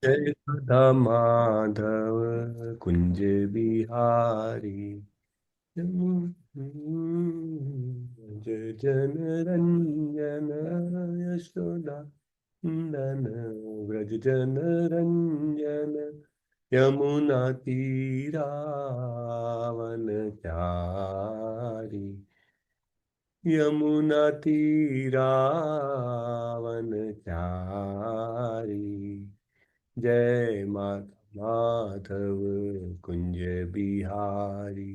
जय राधा माधव कुंज बिहारी जय जन रंजन यशोदा नंदन व्रज जन रंजन यमुना तीरावन चारी यमुना तीरावन चारी जय माधव कुंज बिहारी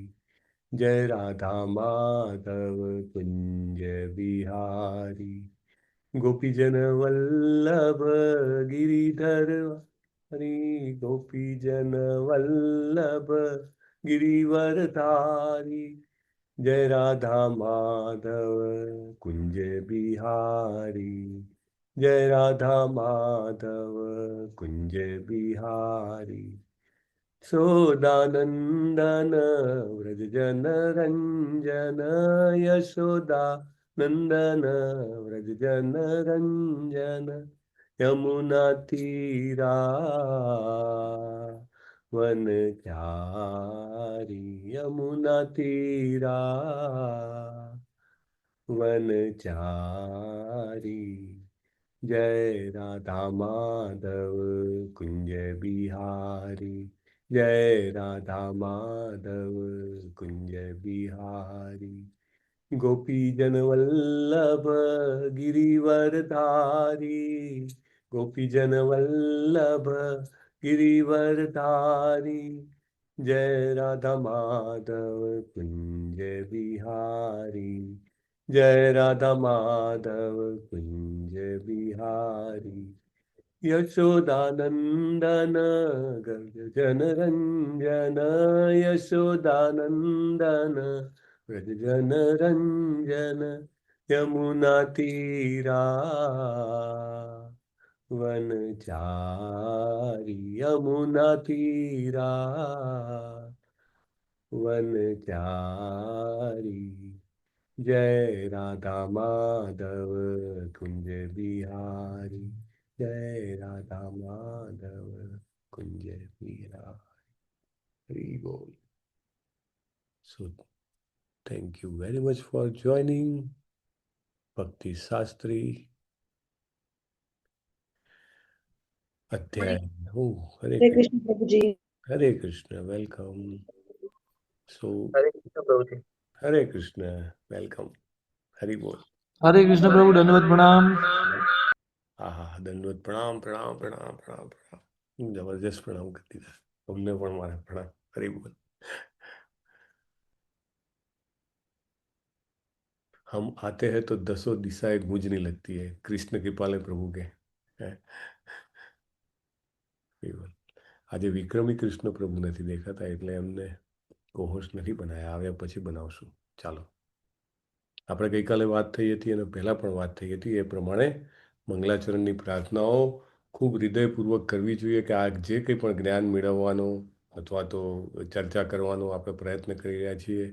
जय राधा माधव कुंज बिहारी गोपीजन वल्लभ गिरिधर हरि गोपीजन वल्लभ गिरिवरधारी जय राधा माधव कुंज बिहारी जय राधा माधव कुंज बिहारी सोदानंदन व्रज जन रंजन यशोदा नंदन व्रज जन रंजन यमुना तीरा वनचारी यमुना तीरा वनचारी जय राधा माधव कुंज बिहारी जय राधा माधव कुंज बिहारी गोपी जन वल्लभ गिरिवरधारी गोपी जन वल्लभ गिरिवरधारी जय राधा माधव कुंज बिहारी जय राधा माधव कुंज बिहारी यशोदानंदन गर्ग जन रंजन यशोदानंदन व्रज जन रंजन यमुना तीरा वनचारी यमुना तीरा वनचारी जय राधा माधव कुंज बिहारी जय राधा माधव कुंज बिहारी बोल so thank you very much for joining भक्ति शास्त्री अध्याय हरे हरे कृष्ण प्रभु जी। हरे कृष्ण वेलकम सो हरे कृष्ण प्रभु जी। हरे कृष्ण वेलकम हरि बोल हरे कृष्ण प्रभु दंडवत प्रणाम। हाँ दंडवत प्रणाम प्रणाम प्रणाम प्रणाम प्रणाम जबरदस्त प्रणाम कर दिया तुमने पण मारा प्रणाम हरि बोल हम आते हैं तो दसों दिशाएं गूंजने लगती है कृष्ण कृपाले प्रभु के આજે વિક્રમી કૃષ્ણ પ્રભુ નથી દેખાતા એટલે એમને કોહોસ્ટ નથી બનાયા આવ્યા પછી બનાવશું ચાલો આપણે ગઈકાલે વાત થઈ હતી અને પહેલા પણ વાત થઈ હતી એ પ્રમાણે મંગલાચરણની પ્રાર્થનાઓ ખૂબ હૃદયપૂર્વક કરવી જોઈએ કે આ જે કંઈ પણ જ્ઞાન મેળવવાનો અથવા તો ચર્ચા કરવાનો આપણે પ્રયત્ન કરી રહ્યા છીએ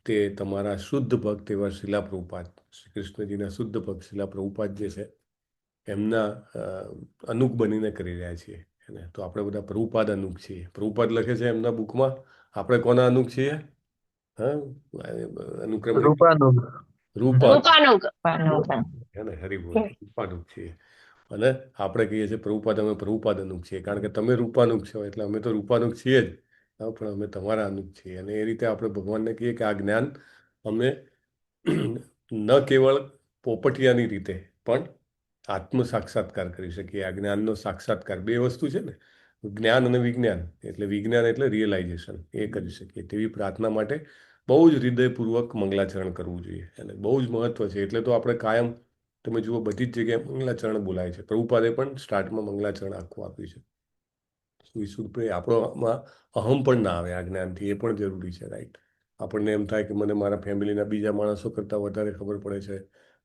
તે તમારા શુદ્ધ ભક્ત એવા શિલા પ્રભુપાદ શ્રી કૃષ્ણજીના શુદ્ધ ભક્ત શિલા પ્રભુપાદ જે છે એમના અનુક બનીને કરી રહ્યા છીએ તો આપણે બધા પ્રભુપાદ અનુક છીએ પ્રભુપાદ લખે છે એમના બુકમાં આપણે કોના અનુક છીએ હા અનુક્રમ રૂપાનુગ રૂપાનુગ હે ને હરિબોલ રૂપાનુગ છીએ અને આપણે કહીએ છીએ પ્રભુપાદ અમે પ્રભુપાદ અનુક છીએ કારણ કે તમે રૂપાનુગ છો એટલે અમે તો રૂપાનુગ છીએ જ પણ અમે તમારા અનુક છીએ અને એ રીતે આપણે ભગવાનને કહીએ કે આ જ્ઞાન અમે ન કેવળ પોપટિયાની રીતે પણ આત્મ સાક્ષાત્કાર કરી શકીએ આ જ્ઞાનનો સાક્ષાત્કાર બે વસ્તુ છે ને જ્ઞાન અને વિજ્ઞાન એટલે વિજ્ઞાન એટલે રિયલાઇઝેશન એ કરી શકીએ તેવી પ્રાર્થના માટે બહુ જ હૃદયપૂર્વક મંગલાચરણ કરવું જોઈએ અને બહુ જ મહત્વ છે એટલે તો આપણે કાયમ તમે જુઓ બધી જ જગ્યાએ મંગલાચરણ બોલાય છે પ્રભુપાદે પણ સ્ટાર્ટમાં મંગલાચરણ આખું આપ્યું છે વિશુદ્ધ આપણોમાં અહમ પણ ના આવે આ જ્ઞાનથી એ પણ જરૂરી છે રાઈટ આપણને એમ થાય કે મને મારા ફેમિલીના બીજા માણસો કરતાં વધારે ખબર પડે છે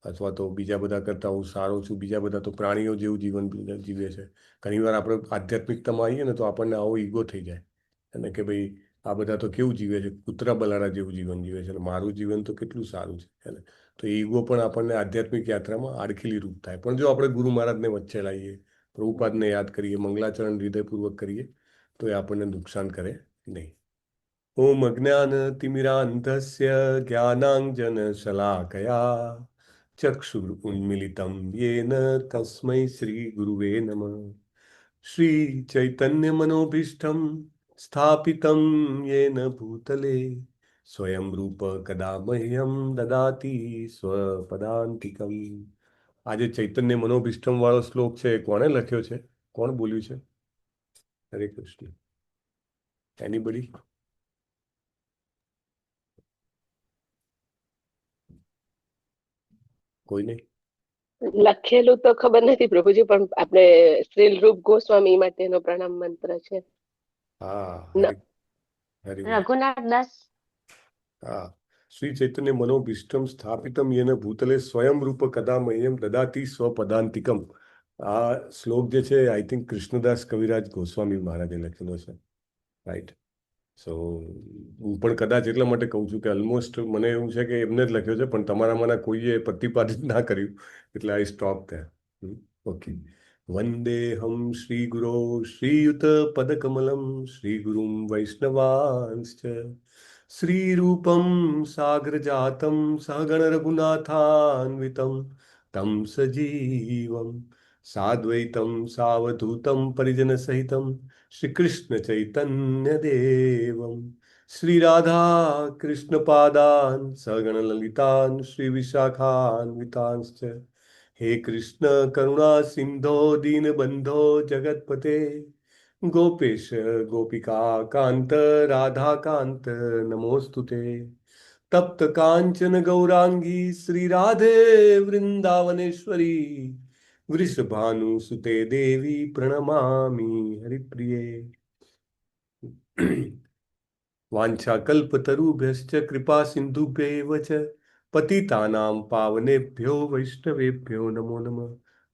અથવા તો બીજા બધા કરતાં હું સારો છું બીજા બધા તો પ્રાણીઓ જેવું જીવન જીવે છે ઘણીવાર આપણે આધ્યાત્મિકતામાં આવીએ ને તો આપણને આવો ઈગો થઈ જાય અને કે ભાઈ આ બધા તો કેવું જીવે છે કૂતરા બલાડા જેવું જીવન જીવે છે અને મારું જીવન તો કેટલું સારું છે તો ઈગો પણ આપણને આધ્યાત્મિક યાત્રામાં આડખીલી રૂપ થાય પણ જો આપણે ગુરુ મહારાજને વચ્ચે લાવીએ પ્રભુપાદને યાદ કરીએ, મંગલાચરણ હૃદયપૂર્વક કરીએ તો એ આપણને નુકસાન કરે નહીં. ઓમ અજ્ઞાનતિમિરાન્ધસ્ય જ્ઞાનાંજન શલાકયા ચક્ષુર ઉન્મિલિતમ યેન તસ્મૈ શ્રી ગુરુવે નમઃ. શ્રી ચૈતન્ય મનોભીષ્ટમ સ્થાપિતમ યેન ભૂતલે સ્વયં રૂપ કદા મહ્યમ દદાતિ સ્વપદાંતિકમ. આજે ચૈતન્ય મનોભીષ્ટમ વાળો શ્લોક છે, કોણે લખ્યો છે? કોણ બોલ્યું છે? હરે કૃષ્ણ. એનીબડી? કોઈ નહીં? લખેલું તો ખબર નથી પ્રભુજી, પણ આપણે શ્રીલ રૂપ ગોસ્વામી માટેનો પ્રણામ મંત્ર છે. હા, હરિ રઘુનાથ દાસ. હા. શ્રી ચૈતન્ય મનોભીષ્ટમ સ્થાપિતમ યેન ભૂતલે સ્વયં રૂપ કદા મહ્યમ દદાતિ સ્વપદાંતિકમ. આ શ્લોક જે છે, આઈ થિંક કૃષ્ણદાસ કવિરાજ ગોસ્વામી મહારાજે લખેલો છે, રાઈટ? સો હું પણ કદાચ એટલા માટે કહું છું કે ઓલમોસ્ટ મને એવું છે કે એમને જ લખ્યો છે, પણ તમારામાંના કોઈએ પ્રતિપાદિત ના કર્યું એટલે આઈ સ્ટોપ ધેર. ઓકે. વંદેહમ શ્રી ગુરો શ્રીયુત પદકમલમ શ્રી ગુરુમ વૈષ્ણવાંશ્ચ શ્રી રૂપમ સાગર જાતમ સહગણ રઘુનાથાન્વિતમ તમ સજીવમ સાદ્વૈતમ સાવધૂતમ પરિજન સહિતમ શ્રી કૃષ્ણ ચૈતન્ય દેવમ શ્રી રાધા કૃષ્ણ પાદાન સગણ લલિતાન શ્રી વિશાખાન્વિતાંશ્ચ. હે કૃષ્ણ કરુણા સિંધો દીન બંધો જગતપતે ગોપેશ ગોપિકા કાંત રાધા કાંત નમોસ્તુતે. તપ્ત કાંચન ગૌરાંગી શ્રી રાધે વૃંદાવનેશ્વરી વૃષભાનુસુતે દેવી પ્રણમામિ હરિપ્રિયે. વાંછાકલ્પતરુભ્યશ્ચ કૃપા સિંધુભ્યૈવ ચ પતિતાનાં પાવનેભ્યો વૈષ્ણવેભ્યો નમો નમઃ.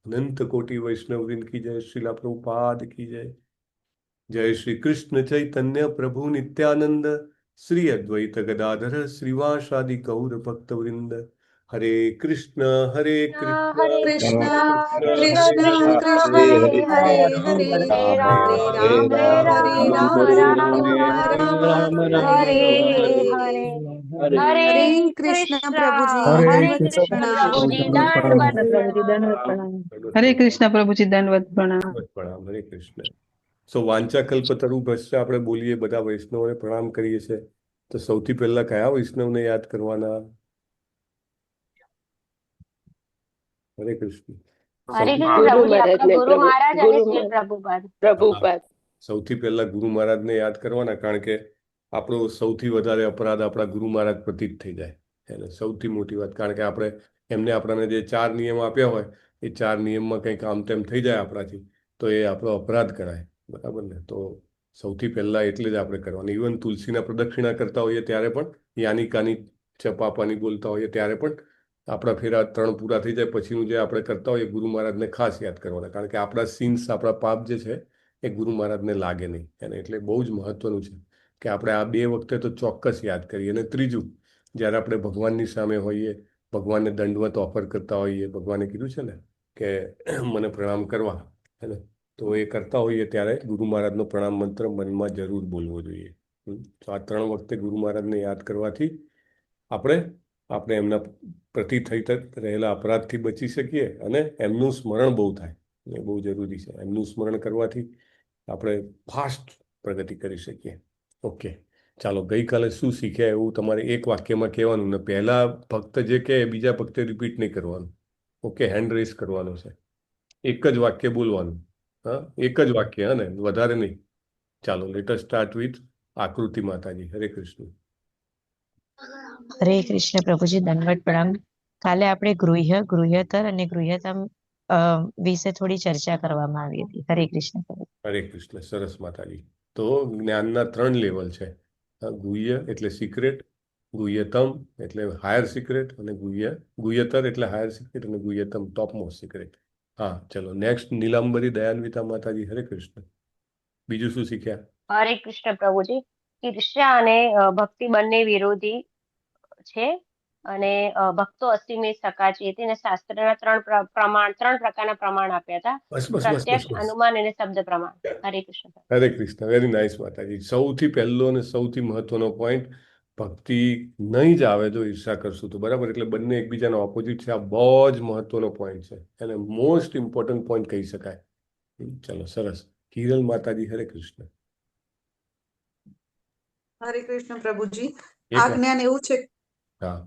અનંત કોટિ વૈષ્ણવવૃંદ કી જય. શ્રીલા પ્રભુપાદ કી જય. જય શ્રી કૃષ્ણ ચૈતન્ય પ્રભુ નિત્યાનંદ શ્રી અદ્વૈત ગદાધર શ્રીવાસાદિ ગૌર ભક્તવૃંદ. હરે કૃષ્ણ હરે કૃષ્ણ કૃષ્ણ કૃષ્ણ કૃષ્ણ હરે હરે હરે હરે હરે રામ હરે હરે રામ રામ રામ રામ રામ હરે હરે હરે. હરે હરે હરે કૃષ્ણ કૃષ્ણ પ્રભુજી હરે દંડવત કૃષ્ણ પ્રણામ. પ્રભુજી દંડવત પ્રણામ. હરે કૃષ્ણ પ્રભુજી દંડવત પ્રણામ. પ્રણામ. હરે કૃષ્ણ. સો વાંચાકલ્પતરુભ્યશ્ચ આપણે બોલીએ, બધા વૈષ્ણવને પ્રણામ કરીએ છીએ. તો સૌથી પહેલા કયા વૈષ્ણવને યાદ કરવાના? હરે કૃષ્ણ. હરે સૌથી કૃષ્ણ ગુરુ પ્રભુજી, મહારાજને આપણા ગુરુ મહારાજ અને ગુરુ શ્રી પ્રભુપાદ. પ્રભુપાદ. સૌથી પહેલા ગુરુ મહારાજને યાદ કરવાના, કારણ કે આપણો સૌથી વધારે અપરાધ આપણા ગુરુ મહારાજ પ્રતિ જ થઈ જાય. એને સૌથી મોટી વાત, કારણ કે આપણે એમને આપણને જે 4 નિયમ આપ્યા હોય એ 4 નિયમમાં કંઈક આમ તેમ થઈ જાય આપણાથી, તો એ આપણો અપરાધ ગણાય. બરાબર ને? તો સૌથી પહેલા એટલે જ આપણે કરવાની. ઇવન તુલસીના પ્રદક્ષિણા કરતા હોઈએ ત્યારે પણ, યાની કાની ચપાપાની બોલતા હોઈએ ત્યારે પણ આપણા ફેરા 3 પૂરા થઈ જાય પછીનું જે આપણે કરતા હોઈએ ગુરુ મહારાજને ખાસ યાદ કરવાના, કારણ કે આપણા સિન્સ, આપણા પાપ જે છે એ ગુરુ મહારાજને લાગે નહીં. એને એટલે બહુ જ મહત્વનું છે કે આપણે આ 2 વખતે તો ચોક્કસ યાદ કરીએ. અને ત્રીજું, જ્યારે આપણે ભગવાનની સામે હોઈએ, ભગવાનને દંડવત ઓફર કરતા હોઈએ, ભગવાને કીધું છે ને કે મને પ્રણામ કરવા, હે ને? તો એ કરતા હોઈએ ત્યારે ગુરુ મહારાજનો પ્રણામ મંત્ર મનમાં જરૂર બોલવો જોઈએ. તો આ 3 વખતે ગુરુ મહારાજને યાદ કરવાથી આપણે એમના પ્રતિ થઈ રહેલા અપરાધથી બચી શકીએ અને એમનું સ્મરણ બહુ થાય. એ બહુ જરૂરી છે. એમનું સ્મરણ કરવાથી આપણે ફાસ્ટ પ્રગતિ કરી શકીએ. ઓકે, ચાલો. ગઈકાલે શું શીખ્યા એવું તમારે એક વાક્યમાં કહેવાનું, ને પહેલા ભક્ત જે કહે બીજા ભક્તે રિપીટ નહીં કરવાનું. ઓકે, હેન્ડ રેસ કરવાનો છે. એક જ વાક્ય બોલવાનું. હા, એક જ વાક્ય, હા ને, વધારે નહીં. ચાલો, લેટ અસ સ્ટાર્ટ વિથ આકૃતિ માતાજી. હરે કૃષ્ણ. હરે કૃષ્ણ પ્રભુજી દંડવત પ્રણામ. કાલે આપણે ગૃહ્યતર અને ગૃહ્યતમ વિશે થોડી ચર્ચા કરવામાં આવી હતી. હરે કૃષ્ણ. હરે કૃષ્ણ. સરસ માતાજી. તો જ્ઞાનના 3 લેવલ છે. ગુહ્ય એટલે સિક્રેટ, ગુહ્યતમ એટલે હાયર સિક્રેટ, અને ગુહ્યતર એટલે હાયર સિક્રેટ, અને ગુહ્યતમ ટોપ મોસ્ટ સિક્રેટ. હા, ચલો નેક્સ્ટ. નીલાંબરી દયાન્વિતા માતાજી. હરે કૃષ્ણ. બીજું શું શીખ્યા? હરે કૃષ્ણ પ્રભુજી, ઈર્ષ્યા અને ભક્તિ બંને વિરોધી છે અને ભક્તો 80% છે તેને શાસ્ત્રના ત્રણ પ્રકારના પ્રમાણ આપ્યા હતા. બસ બસ બસ બસ પ્રત્યક્ષ, બસ અનુમાન અને શબ્દ પ્રમાણ. હરે કૃષ્ણ. હરે કૃષ્ણ. વેરી નાઇસ માતાજી. સૌથી પહેલો અને સૌથી મહત્વનો પોઈન્ટ, ભક્તિ નહીં જ આવે તો ઈર્ષા કરશું તો બરાબર. એટલે બંને એકબીજાના ઓપોઝિટ છે. આ બહુ જ મહત્વનો પોઈન્ટ છે, એને મોસ્ટ ઇમ્પોર્ટન્ટ પોઈન્ટ કહી શકાય. ચલો સરસ. કિરણ માતાજી હરે કૃષ્ણ. હરે કૃષ્ણ પ્રભુજી. એક આ જ્ઞાન એવું છે. હા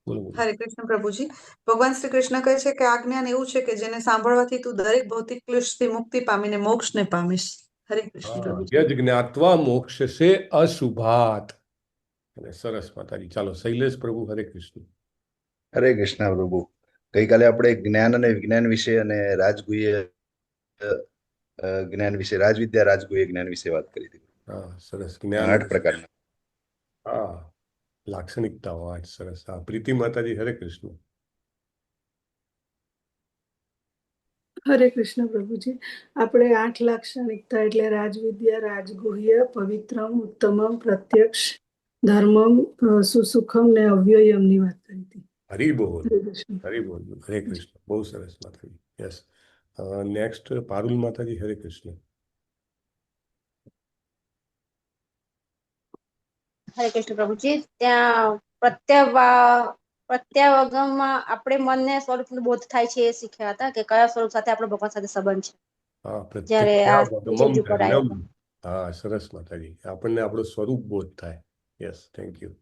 બોલો બોલો. હરે કૃષ્ણ પ્રભુજી. ભગવાન શ્રી કૃષ્ણ કહે છે કે આ જ્ઞાન એવું છે કે જેને સાંભળવાથી તું દરેક ભૌતિક ક્લેશથી મુક્તિ પામીને મોક્ષને પામીશ. હરે કૃષ્ણ પ્રભુજી. યજ જ્ઞાત્વા મોક્ષસે અશુભાત. અને સરસ માતાજી. ચાલો શૈલેષ પ્રભુ હરે કૃષ્ણ. હરે કૃષ્ણ પ્રભુ. ગઈકાલે આપણે જ્ઞાન અને વિજ્ઞાન વિશે અને રાજગુહ્ય જ્ઞાન વિશે, રાજવિદ્યા રાજગુહ્ય જ્ઞાન વિશે વાત કરી હતી. હા સરસ. જ્ઞાન 8 પ્રકારના. હા લાક્ષણિકતાઓ 8. સરસ. હા પ્રીતિ માતાજી હરે કૃષ્ણ. હરે કૃષ્ણ પ્રભુજી. આપણે 8 લાક્ષણિકતા એટલે રાજવિદ્યા, રાજગુહ્ય, પવિત્રમ, ઉત્તમમ, પ્રત્યક્ષ, ધર્મમ, સુસુખમ ને અવ્યયમની વાત કરી હતી. હરી બોલ. હરે કૃષ્ણ. હરી બોલ. હરે કૃષ્ણ. બહુ સરસ માતાજી. યસ. નેક્સ્ટ પારુલ માતાજી હરે કૃષ્ણ. હરે કૃષ્ણ પ્રભુજી. ત્યાં પ્રત્યાવગમમાં આપણે મનને સ્વરૂપનો બોધ થાય છે એ શીખ્યા હતા કે કયા સ્વરૂપ સાથે આપણો ભગવાન સાથે સંબંધ છે. હા જ્યારે આ પ્રત્યક્ષાવગમમ ઉપર આવ્યો ધન્યમ. હા સરસ માતાજી. આપણને આપણો સ્વરૂપ બોધ થાય. Yes thank you.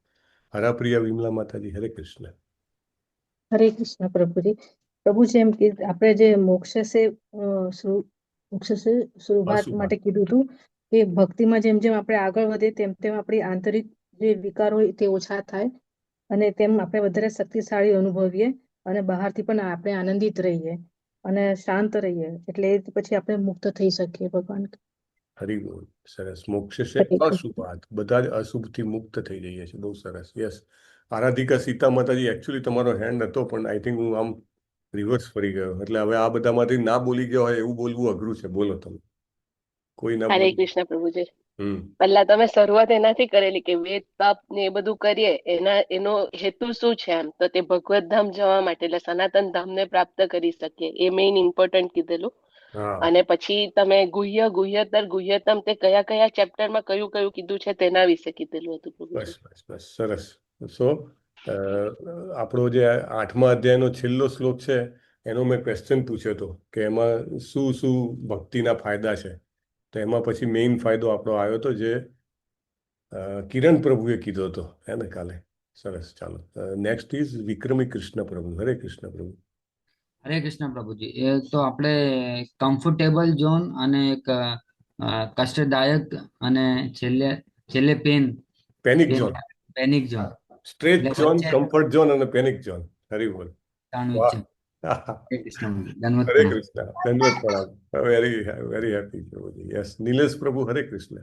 Harapriya Vimala Mataji Hare Krishna. હરે કૃષ્ણ પ્રભુજી. પ્રભુજી એમ કે આપણે જે મોક્ષ છે શરૂઆત માટે કીધું હતું કે ભક્તિમાં જેમ જેમ આપણે આગળ વધે તેમ તેમ આપણી આંતરિક જે વિકાર હોય તે ઓછા થાય અને તેમ આપણે વધારે શક્તિશાળી અનુભવીએ અને બહારથી પણ આપણે આનંદિત રહીએ અને શાંત રહીએ. એટલે એ પછી આપણે મુક્ત થઈ શકીએ ભગવાન. હરી બોલ. સરસ. મોક્ષ છે અશુભાત. બધા જ અશુભથી મુક્ત થઈ જઈએ છીએ. બહુ સરસ. યસ. આરાધિકા સીતા માતાજી, એકચ્યુઅલી તમારો હેન્ડ હતો પણ આઈ થિંક હું આમ રિવર્સ ફરી ગયો, એટલે હવે આ બધામાંથી ના બોલી ગયો હોય એવું બોલવું અઘરું છે. બોલો તમે. કોઈ ના હરે બોલી. કૃષ્ણ પ્રભુજી. પહેલા તમે શરૂઆત એનાથી કરેલી કે વેદ તાપ ને એ બધું કરીએ એનો હેતુ શું છે? એમ તો તે ભગવત ધામ જવા માટે, એટલે સનાતન ધામને પ્રાપ્ત કરી શકીએ એ મેઇન ઇમ્પોર્ટન્ટ કીધેલું. અને પછી તમે ગુહ્યતર ગુહ્યતમ તે કયા કયા ચેપ્ટરમાં કયું કયું કીધું છે તેના વિશે કીધેલું હતું પ્રભુજી. બસ બસ બસ સરસ. સો આપણો જે 8મા અધ્યાયનો છેલ્લો શ્લોક છે એનો મેં ક્વેશ્ચન પૂછ્યો હતો કે એમાં શું શું ભક્તિના ફાયદા છે. તો એમાં પછી મેઇન ફાયદો આપણો આવ્યો હતો જે કિરણ પ્રભુએ કીધો હતો હે ને કાલે. સરસ. ચાલો નેક્સ્ટ ઇઝ વિક્રમી કૃષ્ણ પ્રભુ હરે કૃષ્ણ પ્રભુ. હરે કૃષ્ણ પ્રભુજી. એ તો આપણે કમ્ફર્ટેબલ ઝોન અને એક કષ્ટદાયક અને છેલ્લે panic zone. Stretch zone, comfort zone અને પેનિક ઝોન. હરી બોલ. વાહ. હરે કૃષ્ણ. દંડવત પ્રણામ. વેરી વેરી હેપી પ્રભુજી. યસ. નિલેશ પ્રભુ હરે કૃષ્ણ.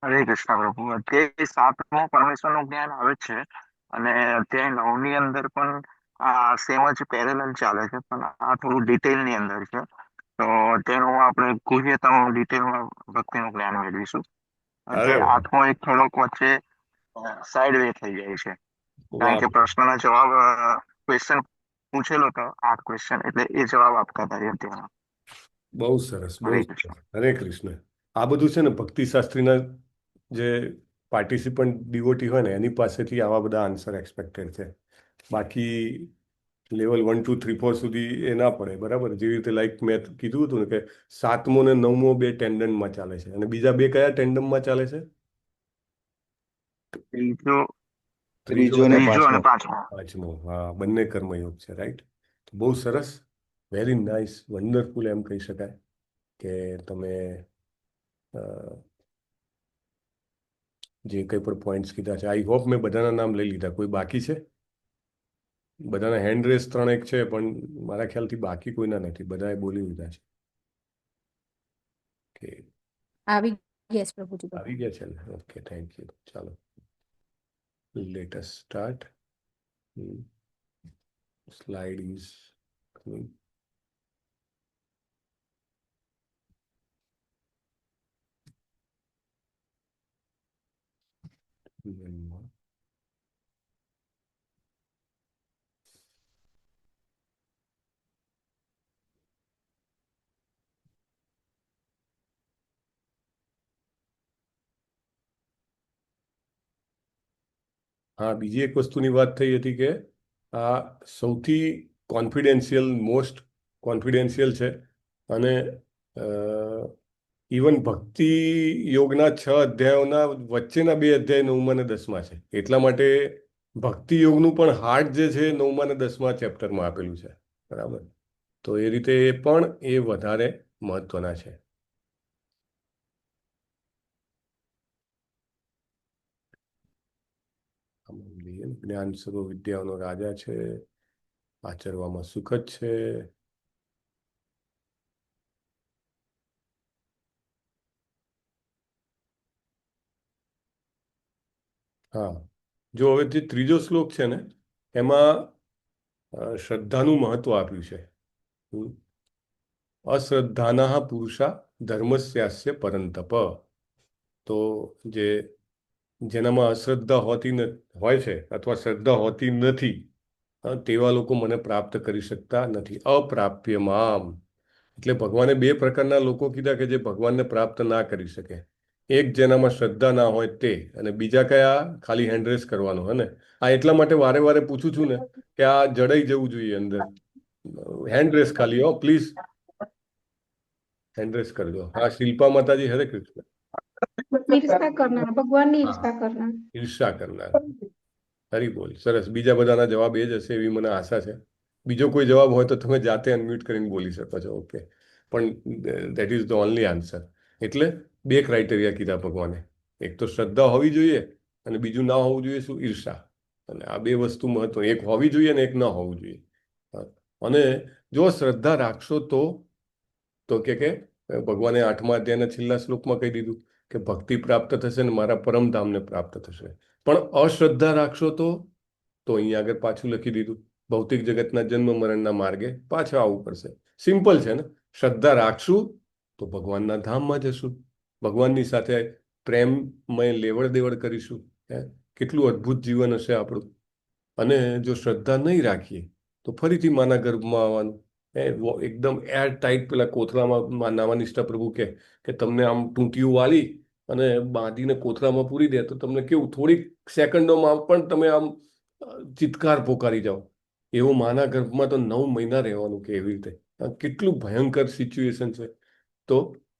હરે કૃષ્ણ પ્રભુ. અત્યારે 7મો પરમેશ્વરનું જ્ઞાન આવે છે અને અત્યારે 9ની અંદર પણ આ સેમ જ પેરેલલ ચાલે છે, પણ આ થોડું ડિટેલની અંદર છે. તો તેનું આપણે ગુહ્યતમ ડિટેલમાં ભક્તિનું જ્ઞાન મેળવીશું. અને 8મો એક થોડોક વચ્ચે સાઈડ વે થઈ જાય છે, કારણ કે પ્રશ્નના જવાબ ક્વેશ્ચન પૂછેલો હતો 8 ક્વેશ્ચન, એટલે એ જવાબ આપતા હતા અત્યારે. બહુ સરસ. બહુ સરસ. હરે કૃષ્ણ. આ બધું છે ને ભક્તિ શાસ્ત્રીના જે પાર્ટિસિપન્ટ ડિવોટી હોય ને એની પાસેથી આવા બધા આન્સર એક્સપેક્ટેડ છે. બાકી લેવલ 1 2 3 4 સુધી એ ના પડે. બરાબર. જેવી રીતે લાઈક મેં કીધું હતું ને કે 7મો ને 9મો 2 ટેન્ડનમાં ચાલે છે અને બીજા 2 કયા ટેન્ડમમાં ચાલે છે? ત્રીજો અને પાંચમો. હા બંને કર્મયોગ છે. રાઈટ. બહુ સરસ. Very nice. વન્ડરફુલ એમ કહી શકાય કે તમે જે કંઈ પણ પોઈન્ટ્સ કીધા છે આઈ હોપ મેં બધાના નામ લઈ લીધા. કોઈ બાકી છે? બધાના હેન્ડ રેસ 3 એક છે પણ મારા ખ્યાલથી બાકી કોઈના નથી. બધાએ બોલી લીધા છે. આવી ગયા પ્રભુજી. આવી ગયા છે ને. Okay thank you. ચાલો let us start. Slide is coming. હા, બીજી એક વસ્તુની વાત થઈ હતી કે આ સૌથી મોસ્ટ કોન્ફિડેન્શિયલ છે, અને ઇવન ભક્તિ યોગના 6 અધ્યાયોના વચ્ચેના 2 અધ્યાય 9મા અને 10મા છે. એટલા માટે ભક્તિ યોગનું પણ હાર્ટ જે છે 9મા અને 10મા ચેપ્ટરમાં આપેલું છે. બરાબર, તો એ રીતે પણ એ વધારે મહત્વના છે. જ્ઞાન સર્વ વિદ્યાઓનો રાજા છે, આચરવામાં સુખ જ છે. હા, જો હવે જે ત્રીજો શ્લોક છે ને એમાં શ્રદ્ધાનું મહત્વ આપ્યું છે. અશ્રદ્ધાના પુરુષા ધર્મસ્યાસ્ય પરંતપ. તો જેનામાં અશ્રદ્ધા હોય છે અથવા શ્રદ્ધા હોતી નથી, તેવા લોકો મને પ્રાપ્ત કરી શકતા નથી. અપ્રાપ્ય મામ એટલે ભગવાને 2 પ્રકારના લોકો કીધા કે જે ભગવાનને પ્રાપ્ત ના કરી શકે. એક જેનામાં શ્રદ્ધા ના હોય તે, અને બીજા કયા ખાલી હેન્ડરેસ કરવાનો. હે ને, આ એટલા માટે વારે વારે પૂછું છું ને કે આ જડાઈ જવું જોઈએ અંદર. હેન્ડરેસ ખાલી, પ્લીઝ હેન્ડરેસ કરજો. હા, શિલ્પા માતાજી, હરે કૃષ્ણ. ઈર્ષા કરનાર, ભગવાનની ઈર્ષા કરનાર. ઈર્ષા કરનાર, હરી બોલ. સરસ, બીજા બધાના જવાબ એ જ હશે એવી મને આશા છે. બીજો કોઈ જવાબ હોય તો તમે જાતે અનમ્યુટ કરીને બોલી શકો છો. ઓકે, પણ that is the only answer. એટલે 2 ક્રાઇટેરિયા કીધા ભગવાને. એક તો શ્રદ્ધા હોવી જોઈએ, અને બીજું ના હોવું જોઈએ શું? ઈર્ષા. અને આ 2 વસ્તુ મહત્વ, એક હોવી જોઈએ અને એક ના હોવું જોઈએ. અને જો શ્રદ્ધા રાખશો તો કે ભગવાને 8મા અધ્યાયના છેલ્લા શ્લોકમાં કહી દીધું કે ભક્તિ પ્રાપ્ત થશે ને મારા પરમધામને પ્રાપ્ત થશે. પણ અશ્રદ્ધા રાખશો તો અહીંયા આગળ પાછું લખી દીધું, ભૌતિક જગતના જન્મ મરણના માર્ગે પાછા આવવું પડશે. સિમ્પલ છે ને, શ્રદ્ધા રાખશું તો ભગવાનના ધામમાં જશું, ભગવાનની સાથે પ્રેમમય લેવડ દેવડ કરીશું. કેટલું અદ્ભુત જીવન હશે આપણું. અને જો શ્રદ્ધા નહીં રાખીએ તો ફરીથી માના ગર્ભમાં આવવાનું. એકદમ એર ટાઈટ પેલા કોથળામાં નામાનિષ્ઠા પ્રભુ કે તમને આમ ટૂંટીઓ વાળી અને બાંધીને કોથળામાં પૂરી દે તો તમને કેવું થોડીક સેકન્ડોમાં પણ તમે આમ ચિત્કાર પોકારી જાઓ. એવું માના ગર્ભમાં તો 9 મહિના રહેવાનું કે એવી રીતે. કેટલું ભયંકર સિચ્યુએશન છે. તો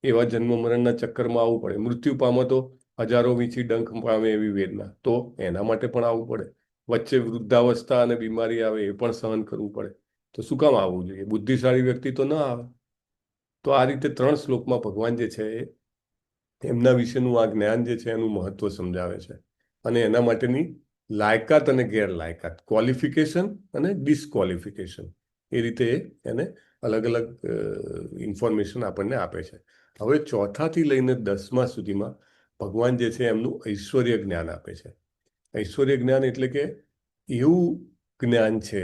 એવા જન્મ મરણના ચક્કરમાં આવવું પડે. મૃત્યુ પામે તો હજારો વીંછી ડંખ પામે એવી વેદના, તો એના માટે પણ આવવું પડે. વચ્ચે વૃદ્ધાવસ્થા અને બીમારી આવે એ પણ સહન કરવું પડે. તો શું કામ આવવું જોઈએ? બુદ્ધિશાળી વ્યક્તિ તો ના આવે. તો આ રીતે 3 શ્લોકમાં ભગવાન જે છે એમના વિશેનું આ જ્ઞાન જે છે એનું મહત્વ સમજાવે છે, અને એના માટેની લાયકાત અને ગેરલાયકાત, ક્વોલિફિકેશન અને ડિસ્ક્વોલિફિકેશન, એ રીતે એને અલગ અલગ ઇન્ફોર્મેશન આપણને આપે છે. હવે 4થી લઈને 10મા સુધીમાં ભગવાન જે છે એમનું ઐશ્વર્ય જ્ઞાન આપે છે. ઐશ્વર્ય જ્ઞાન એટલે કે એવું જ્ઞાન છે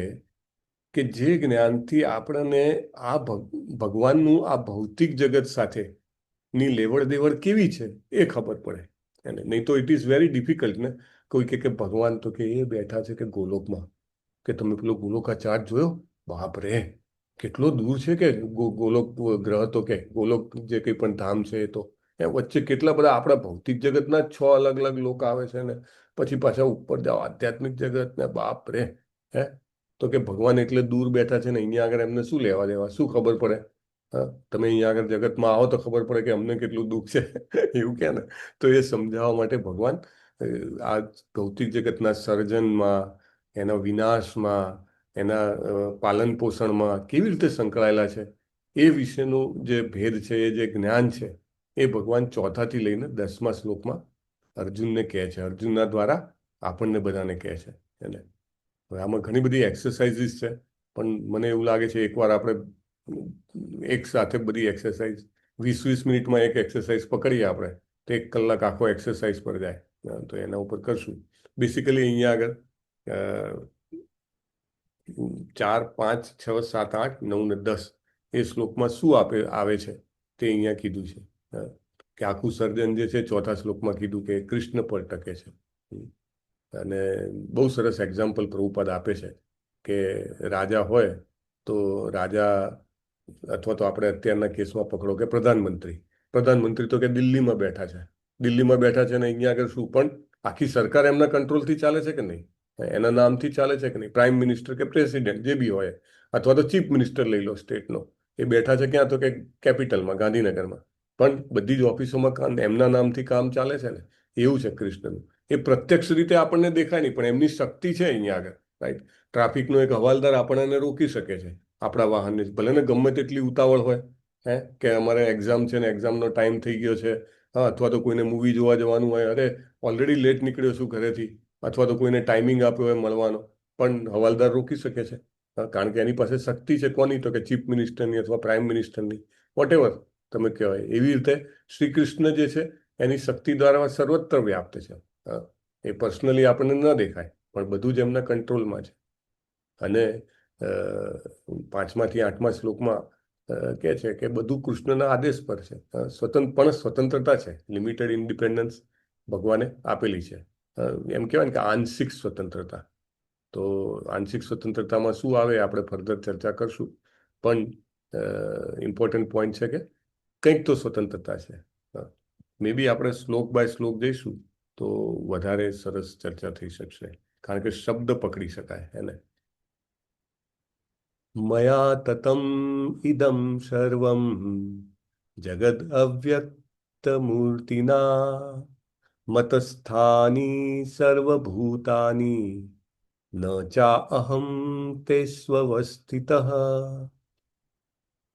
કે જે જ્ઞાનથી આપણને આ ભગવાનનું આ ભૌતિક જગત સાથે ની લેવડ દેવડ કેવી છે એ ખબર પડે. અને નહીં તો ઇટ ઇઝ વેરી ડિફિકલ્ટ ને. કોઈ કે ભગવાન તો કે એ બેઠા છે કે ગોલોકમાં, કે તમે પેલો ગોલોકા ચાર્ટ જોયો? બાપ રે, કેટલો દૂર છે કે ગોલોક ગ્રહ, તો કે ગોલોક જે કંઈ પણ ધામ છે એ તો વચ્ચે કેટલા બધા આપણા ભૌતિક જગતના 6 અલગ અલગ લોક આવે છે ને પછી પાછા ઉપર જાઓ આધ્યાત્મિક જગત ને. બાપ રે, તો કે ભગવાન એટલે દૂર બેઠા છે ને અહીંયા આગળ એમને શું લેવા દેવા, શું ખબર પડે? તમે અહીંયા આગળ જગતમાં આવો તો ખબર પડે કે અમને કેટલું દુઃખ છે એવું કે ને. તો એ સમજાવવા માટે ભગવાન આ ભૌતિક જગતના સર્જનમાં, એના વિનાશમાં, એના પાલન પોષણમાં કેવી રીતે સંકળાયેલા છે એ વિશેનું જે ભેદ છે, એ જે જ્ઞાન છે, એ ભગવાન 4થી લઈને 10મા શ્લોકમાં અર્જુનને કહે છે. અર્જુનના દ્વારા આપણને બધાને કહે છે. એને હવે આમાં ઘણી બધી એક્સરસાઇઝીસ છે, પણ મને એવું લાગે છે એકવાર આપણે એક સાથે બધી એક્સરસાઇઝ 20-20 મિનિટમાં એક એક્સરસાઇઝ પકડીએ આપણે તો 1 કલાક આખો એક્સરસાઇઝ પર જાય. તો એના ઉપર કરશું. બેસિકલી અહીંયા આગળ 4, 5, 6, 7, 8, 9 ને 10 એ શ્લોકમાં શું આવે છે તે અહીંયા કીધું છે. કે આખું સર્જન જે છે 4થા શ્લોકમાં કીધું કે કૃષ્ણ પર ટકે છે. અને બહુ સરસ એક્ઝામ્પલ પ્રભુપાદ આપે છે કે રાજા હોય તો રાજા, અથવા તો આપણે અત્યારના કેસમાં પકડો કે પ્રધાનમંત્રી તો કે દિલ્હીમાં બેઠા છે ને અહીંયા આગળ શું, પણ આખી સરકાર એમના કંટ્રોલથી ચાલે છે કે નહીં, એના નામથી ચાલે છે કે નહીં. પ્રાઇમ મિનિસ્ટર કે પ્રેસિડેન્ટ જે બી હોય, અથવા તો ચીફ મિનિસ્ટર લઈ લો સ્ટેટનો, એ બેઠા છે ક્યાં, તો કે કેપિટલમાં ગાંધીનગરમાં, પણ બધી જ ઓફિસોમાં એમના નામથી કામ ચાલે છે ને. એવું છે કૃષ્ણનું. એ પ્રત્યક્ષ રીતે આપણને દેખાય નહીં, પણ એમની શક્તિ છે અહીંયા આગળ, રાઈટ. ટ્રાફિકનો એક હવાલદાર આપણને રોકી શકે છે આપણા વાહનને, ભલે ને ગમે તેટલી ઉતાવળ હોય, કે અમારે એક્ઝામ છે ને એક્ઝામનો ટાઈમ થઈ ગયો છે, હા, અથવા તો કોઈને મૂવી જોવા જવાનું હોય, અરે ઓલરેડી લેટ નીકળ્યો છું ઘરેથી, અથવા તો કોઈને ટાઈમિંગ આપ્યો હોય મળવાનો, પણ હવાલદાર રોકી શકે છે, કારણ કે એની પાસે શક્તિ છે. કોની? તો કે ચીફ મિનિસ્ટરની અથવા પ્રાઇમ મિનિસ્ટરની, વોટેવર તમે કહેવાય. એવી રીતે શ્રી કૃષ્ણ જે છે એની શક્તિ દ્વારા સર્વત્ર વ્યાપ્ત છે. એ પર્સનલી આપણને ન દેખાય, પણ બધું જ એમના કંટ્રોલમાં છે. અને 5મા થી 8મા શ્લોકમાં કહે છે કે બધું કૃષ્ણના આદેશ પર છે. સ્વતંત્રતા છે, લિમિટેડ ઇન્ડિપેન્ડન્સ ભગવાને આપેલી છે. એમ કહેવાય ને કે આંશિક સ્વતંત્રતા. તો આંશિક સ્વતંત્રતામાં શું આવે આપણે ફર્ધર ચર્ચા કરશું, પણ ઇમ્પોર્ટન્ટ પોઈન્ટ છે કે કંઈક તો સ્વતંત્રતા છે. મે બી આપણે શ્લોક બાય શ્લોક જઈશું તો વધારે સરસ ચર્ચા થઈ શકશે, કારણ કે શબ્દ પકડી શકાય એને. મયા તતમ ઇદમ સર્વમ જગદ અવ્યક્ત મૂર્તિના મતસ્થાની સર્વભૂતાની ન ચા અહમ તે સ્વવસ્થિતઃ.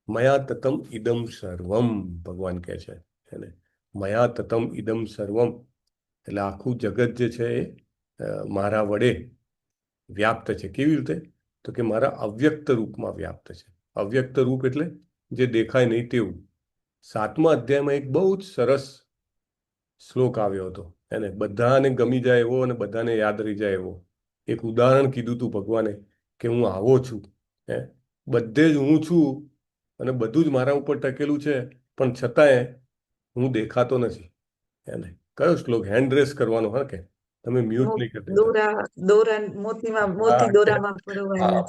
મયા તતમ ઇદમ સર્વમ ભગવાન કહે છે એને. મયા તતમ ઇદમ સર્વમ એટલે આખું જગત જે છે એ મારા વડે વ્યાપ્ત છે. કેવી રીતે? તો કે મારા અવ્યક્ત રૂપમાં વ્યાપ્ત છે. અવ્યક્ત રૂપ એટલે જે દેખાય નહીં તેવું. 7મા અધ્યાયમાં એક બહુ જ સરસ શ્લોક આવ્યો હતો, એને બધાને ગમી જાય એવો અને બધાને યાદ રહી જાય એવો. એક ઉદાહરણ કીધું હતું ભગવાને કે હું આવો છું, બધે જ હું છું અને બધું જ મારા ઉપર ટકેલું છે, પણ છતાંય હું દેખાતો નથી. એને કયો શ્લોક? હેન્ડ રેસ કરવાનો, હા, કે તમે મ્યુટ નહીં કરતા.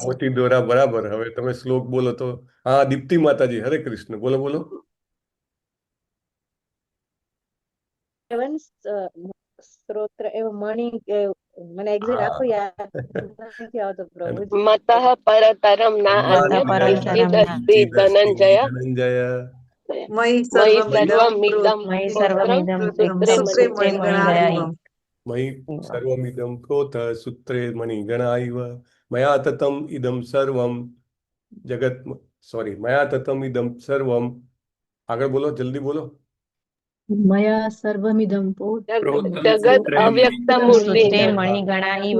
મોતી દોરા, બરાબર. હવે તમે શ્લોક બોલો તો. હા, દીપ્તિ માતાજી, હરે કૃષ્ણ, બોલો બોલો. સ્ત્રોત્ર એવો મણી, મને એક્ઝેક્ટ આખો યાદ નથી આવતો પ્રભુ. મતઃ પરતરમ ના અન્યદસ્તિ ધનંજય મયી સર્વમિદં પ્રોત સૂત્રે મણિગણા ઇવ. મયા તતમ ઇદમ સર્વમ જગત, સોરી, મયા તતમ ઇદમ સર્વમ. આગળ બોલો, જલ્દી બોલો. મયા સર્વમિદં જગત અવ્યક્ત મૂર્તિ મણિગણા ઇવ.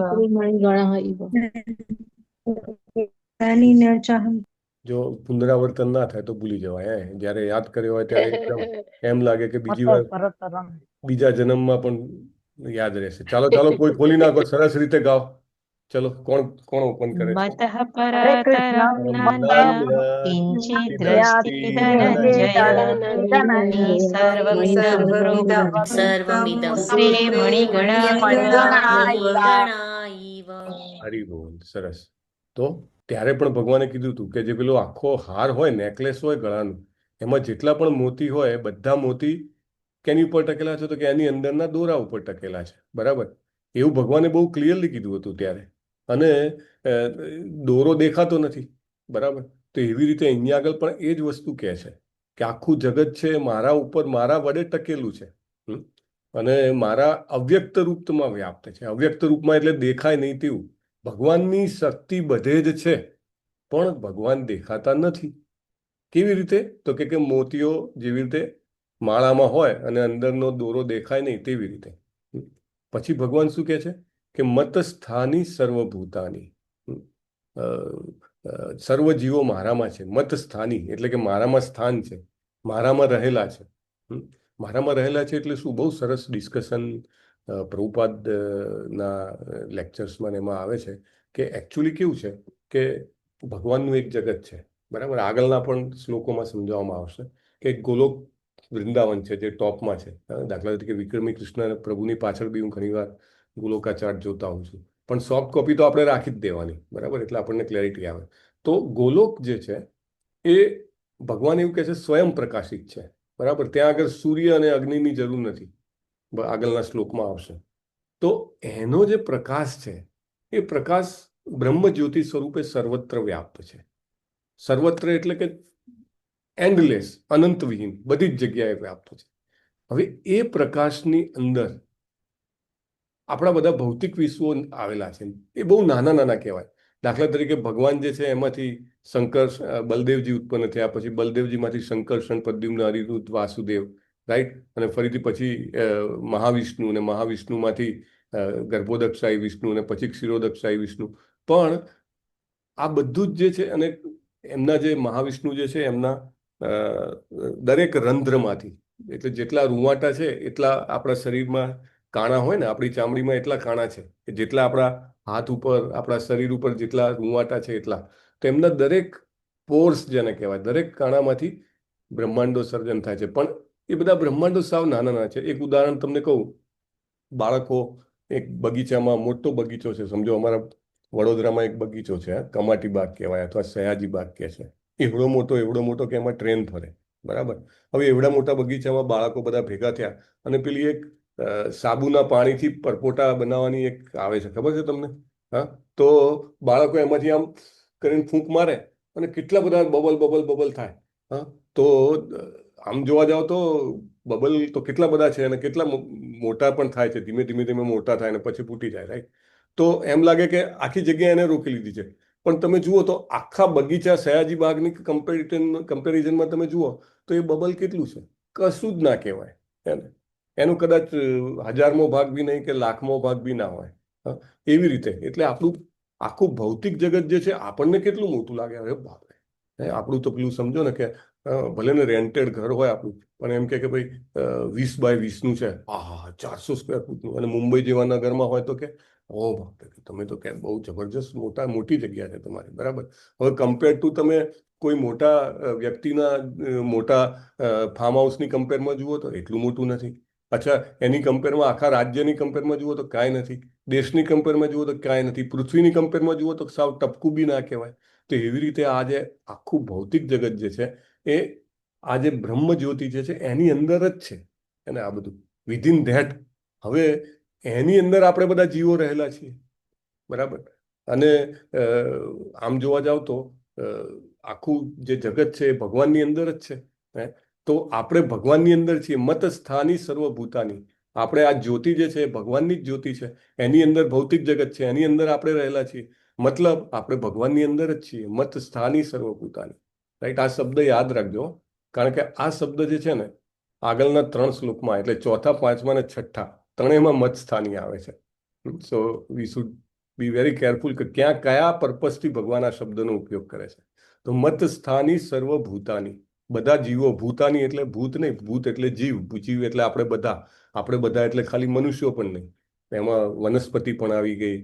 જો પુનરાવર્તન ના થાય તો ભૂલી જવાય. જયારે યાદ કર્યો હોય ત્યારે એકદમ એમ લાગે કે બીજી વાર બીજા જન્મમાં પણ યાદ રહેશે. ચાલો ચાલો, કોઈ ખોલી નાખો, સરસ રીતે ગાઓ. ચલો, કોણ ઓપન કરે? મતઃ પરતરમ નાન્ય કિંચિદ દ્રષ્ટિ ધનંજય સર્વમિદં સર્વમિદં શ્રી મણિગણા. હરી બોલ. સરસ. તો ત્યારે પણ ભગવાને કીધું હતું કે જે પેલો આખો હાર હોય, નેકલેસ હોય ગળાનું, એમાં જેટલા પણ મોતી હોય બધા મોતી કેની ઉપર ટકેલા છે? તો કે એની અંદરના દોરા ઉપર ટકેલા છે. બરાબર. એવું ભગવાને બહુ ક્લિયરલી કીધું હતું ત્યારે. અને દોરો દેખાતો નથી. બરાબર. તો એવી રીતે અહીંયા આગળ પણ એ જ વસ્તુ કહે છે કે આખું જગત છે મારા ઉપર, મારા વડે ટકેલું છે, અને મારા અવ્યક્ત રૂપમાં વ્યાપ્ત છે. અવ્યક્ત રૂપમાં એટલે દેખાય નહીં તેવું. ભગવાનની શક્તિ બધે જ છે, પણ ભગવાન દેખાતા નથી. કેવી રીતે? તો કે મોતીઓ જેવી રીતે માળામાં હોય અને અંદરનો દોરો દેખાય નહીં તેવી રીતે. પછી ભગવાન શું કહે છે કે મત સ્થાની સર્વભૂતાની. સર્વ જીવો મારામાં છે. મત સ્થાની એટલે કે મારામાં સ્થાન છે, મારામાં રહેલા છે. મારામાં રહેલા છે એટલે શું? બહુ સરસ ડિસ્કશન પ્રભુપાદના લેક્ચર્સમાં એમાં આવે છે કે એકચ્યુઅલી કેવું છે કે ભગવાનનું એક જગત છે. બરાબર. આગળના પણ શ્લોકોમાં સમજાવવામાં આવશે કે ગોલોક વૃંદાવન છે જે ટોપમાં છે. દાખલા તરીકે વિક્રમી કૃષ્ણ પ્રભુની પાછળ બી હું ઘણીવાર ગોલોકા ચાર્ટ જોતા હોઉં છું, પણ સોફ્ટ કોપી તો આપણે રાખી જ દેવાની, બરાબર, એટલે આપણને ક્લેરિટી આવે. તો ગોલોક જે છે એ ભગવાન એવું કહે છે સ્વયં પ્રકાશિત છે, બરાબર. ત્યાં આગળ સૂર્ય અને અગ્નિની જરૂર નથી, આગળના શ્લોકમાં આવશે. તો એનો જે પ્રકાશ છે એ પ્રકાશ બ્રહ્મ જ્યોતિ સ્વરૂપે સર્વત્ર વ્યાપ્ત છે. સર્વત્ર એટલે કે એન્ડલેસ, અનંત વિહીન, બધી જ જગ્યાએ વ્યાપ્ત છે. હવે એ પ્રકાશની અંદર આપણા બધા ભૌતિક વિશ્વો આવેલા છે, એ બહુ નાના નાના કહેવાય. દાખલા તરીકે ભગવાન જે છે એમાંથી શંકર બલદેવજી ઉત્પન્ન થયા, પછી બલદેવજીમાંથી શંકર્ષણ, પ્રદ્યુમ્ન, અનિરુદ્ધ, વાસુદેવ, રાઈટ, અને ફરીથી પછી મહાવિષ્ણુ, અને મહાવિષ્ણુમાંથી ગર્ભોદક્ષાયી વિષ્ણુ, અને પછી ક્ષીરોદક્ષાયી વિષ્ણુ. પણ આ બધું જ જે છે, અને એમના જે મહાવિષ્ણુ જે છે એમના દરેક રંધ્રમાંથી, એટલે જેટલા રૂંવાટા છે એટલા આપણા શરીરમાં કાણા હોય ને, આપણી ચામડીમાં એટલા કાણા છે કે જેટલા આપણા હાથ ઉપર, આપણા શરીર ઉપર જેટલા રૂંવાટા છે એટલા. તો એમના દરેક પોર્સ જેને કહેવાય, દરેક કાણામાંથી બ્રહ્માંડો સર્જન થાય છે. પણ એ બધા બ્રહ્માંડો સાવ નાના નાના છે. એક ઉદાહરણ તમને કહું, બાળકો એક બગીચામાં, મોટો બગીચો છે સમજો, અમારા વડોદરામાં એક બગીચો છે, કમાટી બાગ કહેવાય અથવા સયાજી બાગ કહે છે. એવડો મોટો કે એમાં ટ્રેન ફરે, બરાબર. હવે એવડા મોટા બગીચામાં બાળકો બધા ભેગા થયા અને પેલી એક સાબુના પાણીથી પરપોટા બનાવવાની એક આવે છે, ખબર છે તમને? હા, તો બાળકો એમાંથી આમ કરીને ફૂંક મારે અને કેટલા બધા બબલ થાય. હા, તો આમ જોવા જાવ તો બબલ તો કેટલા બધા છે અને કેટલા મોટા પણ થાય છે, ધીમે ધીમે મોટા થાય અને પછી ફૂટી જાય, રાઈટ. તો એમ લાગે કે આખી જગ્યા એને રોકી લીધી છે. પણ તમે જુઓ તો આખા બગીચા સયાજી બાગની કમ્પેરિઝનમાં તમે જુઓ તો એ બબલ કેટલું છે? કશું જ ના કહેવાય એને. એનું કદાચ 1000મો ભાગ બી નહીં કે 1,00,000મો ભાગ બી ના હોય. એવી રીતે એટલે આપણું આખું ભૌતિક જગત જે છે આપણને કેટલું મોટું લાગે. અરે બાપરે, આપણું તો પેલું સમજો ને કે ભલે ને રેન્ટેડ ઘર હોય આપણું, પણ એમ કે ભાઈ 20 બાય 20નું છે, 400 સ્ક્વેર ફૂટનું, અને મુંબઈ જેવા નગરમાં હોય તો કે ઓ બાપરે, તમે તો કે બહુ જબરજસ્ત મોટી જગ્યા છે તમારી, બરાબર. હવે કમ્પેર ટુ તમે કોઈ મોટા વ્યક્તિના મોટા ફાર્મ હાઉસની કમ્પેરમાં જુઓ તો એટલું મોટું નથી. અચ્છા, એની કમ્પેરમાં આખા રાજ્યની કમ્પેરમાં જુઓ તો કાંઈ નથી, દેશની કમ્પેરમાં જુઓ તો કાંઈ નથી, પૃથ્વીની કમ્પેરમાં જુઓ તો સાવ ટપકું બી ના કહેવાય. તો એવી રીતે આ જે આખું ભૌતિક જગત જે છે એ આ જે બ્રહ્મ જ્યોતિ જે છે એની અંદર જ છે. અને આ બધું વિધિન ધેટ, હવે એની અંદર આપણે બધા જીવો રહેલા છીએ, બરાબર. અને આમ જોવા જાવ તો આખું જે જગત છે એ ભગવાનની અંદર જ છે. તો આપણે ભગવાનની અંદર છીએ. મત સ્થાની સર્વભૂતાની, આપણે આ જ્યોતિ જે છે એ ભગવાનની જ જ્યોતિ છે. એની અંદર ભૌતિક જગત છે, એની અંદર આપણે રહેલા છીએ, મતલબ આપણે ભગવાનની અંદર જ છીએ. મત સ્થાની સર્વભૂતાની, રાઈટ. આ શબ્દ યાદ રાખજો, કારણ કે આ શબ્દ જે છે ને આગળના 3 શ્લોકમાં, એટલે 4થા, 5મા અને 6ઠ્ઠા ત્રણેયમાં મત સ્થાની આવે છે. So we should be very careful કે ક્યાં કયા પર્પઝથી ભગવાન આ શબ્દનો ઉપયોગ કરે છે. તો મત સ્થાની સર્વભૂતાની, બધા જીવો. ભૂતાની એટલે ભૂત નહીં, ભૂત એટલે જીવ, જીવ એટલે આપણે બધા એટલે ખાલી મનુષ્યો પણ નહીં, એમાં વનસ્પતિ પણ આવી ગઈ,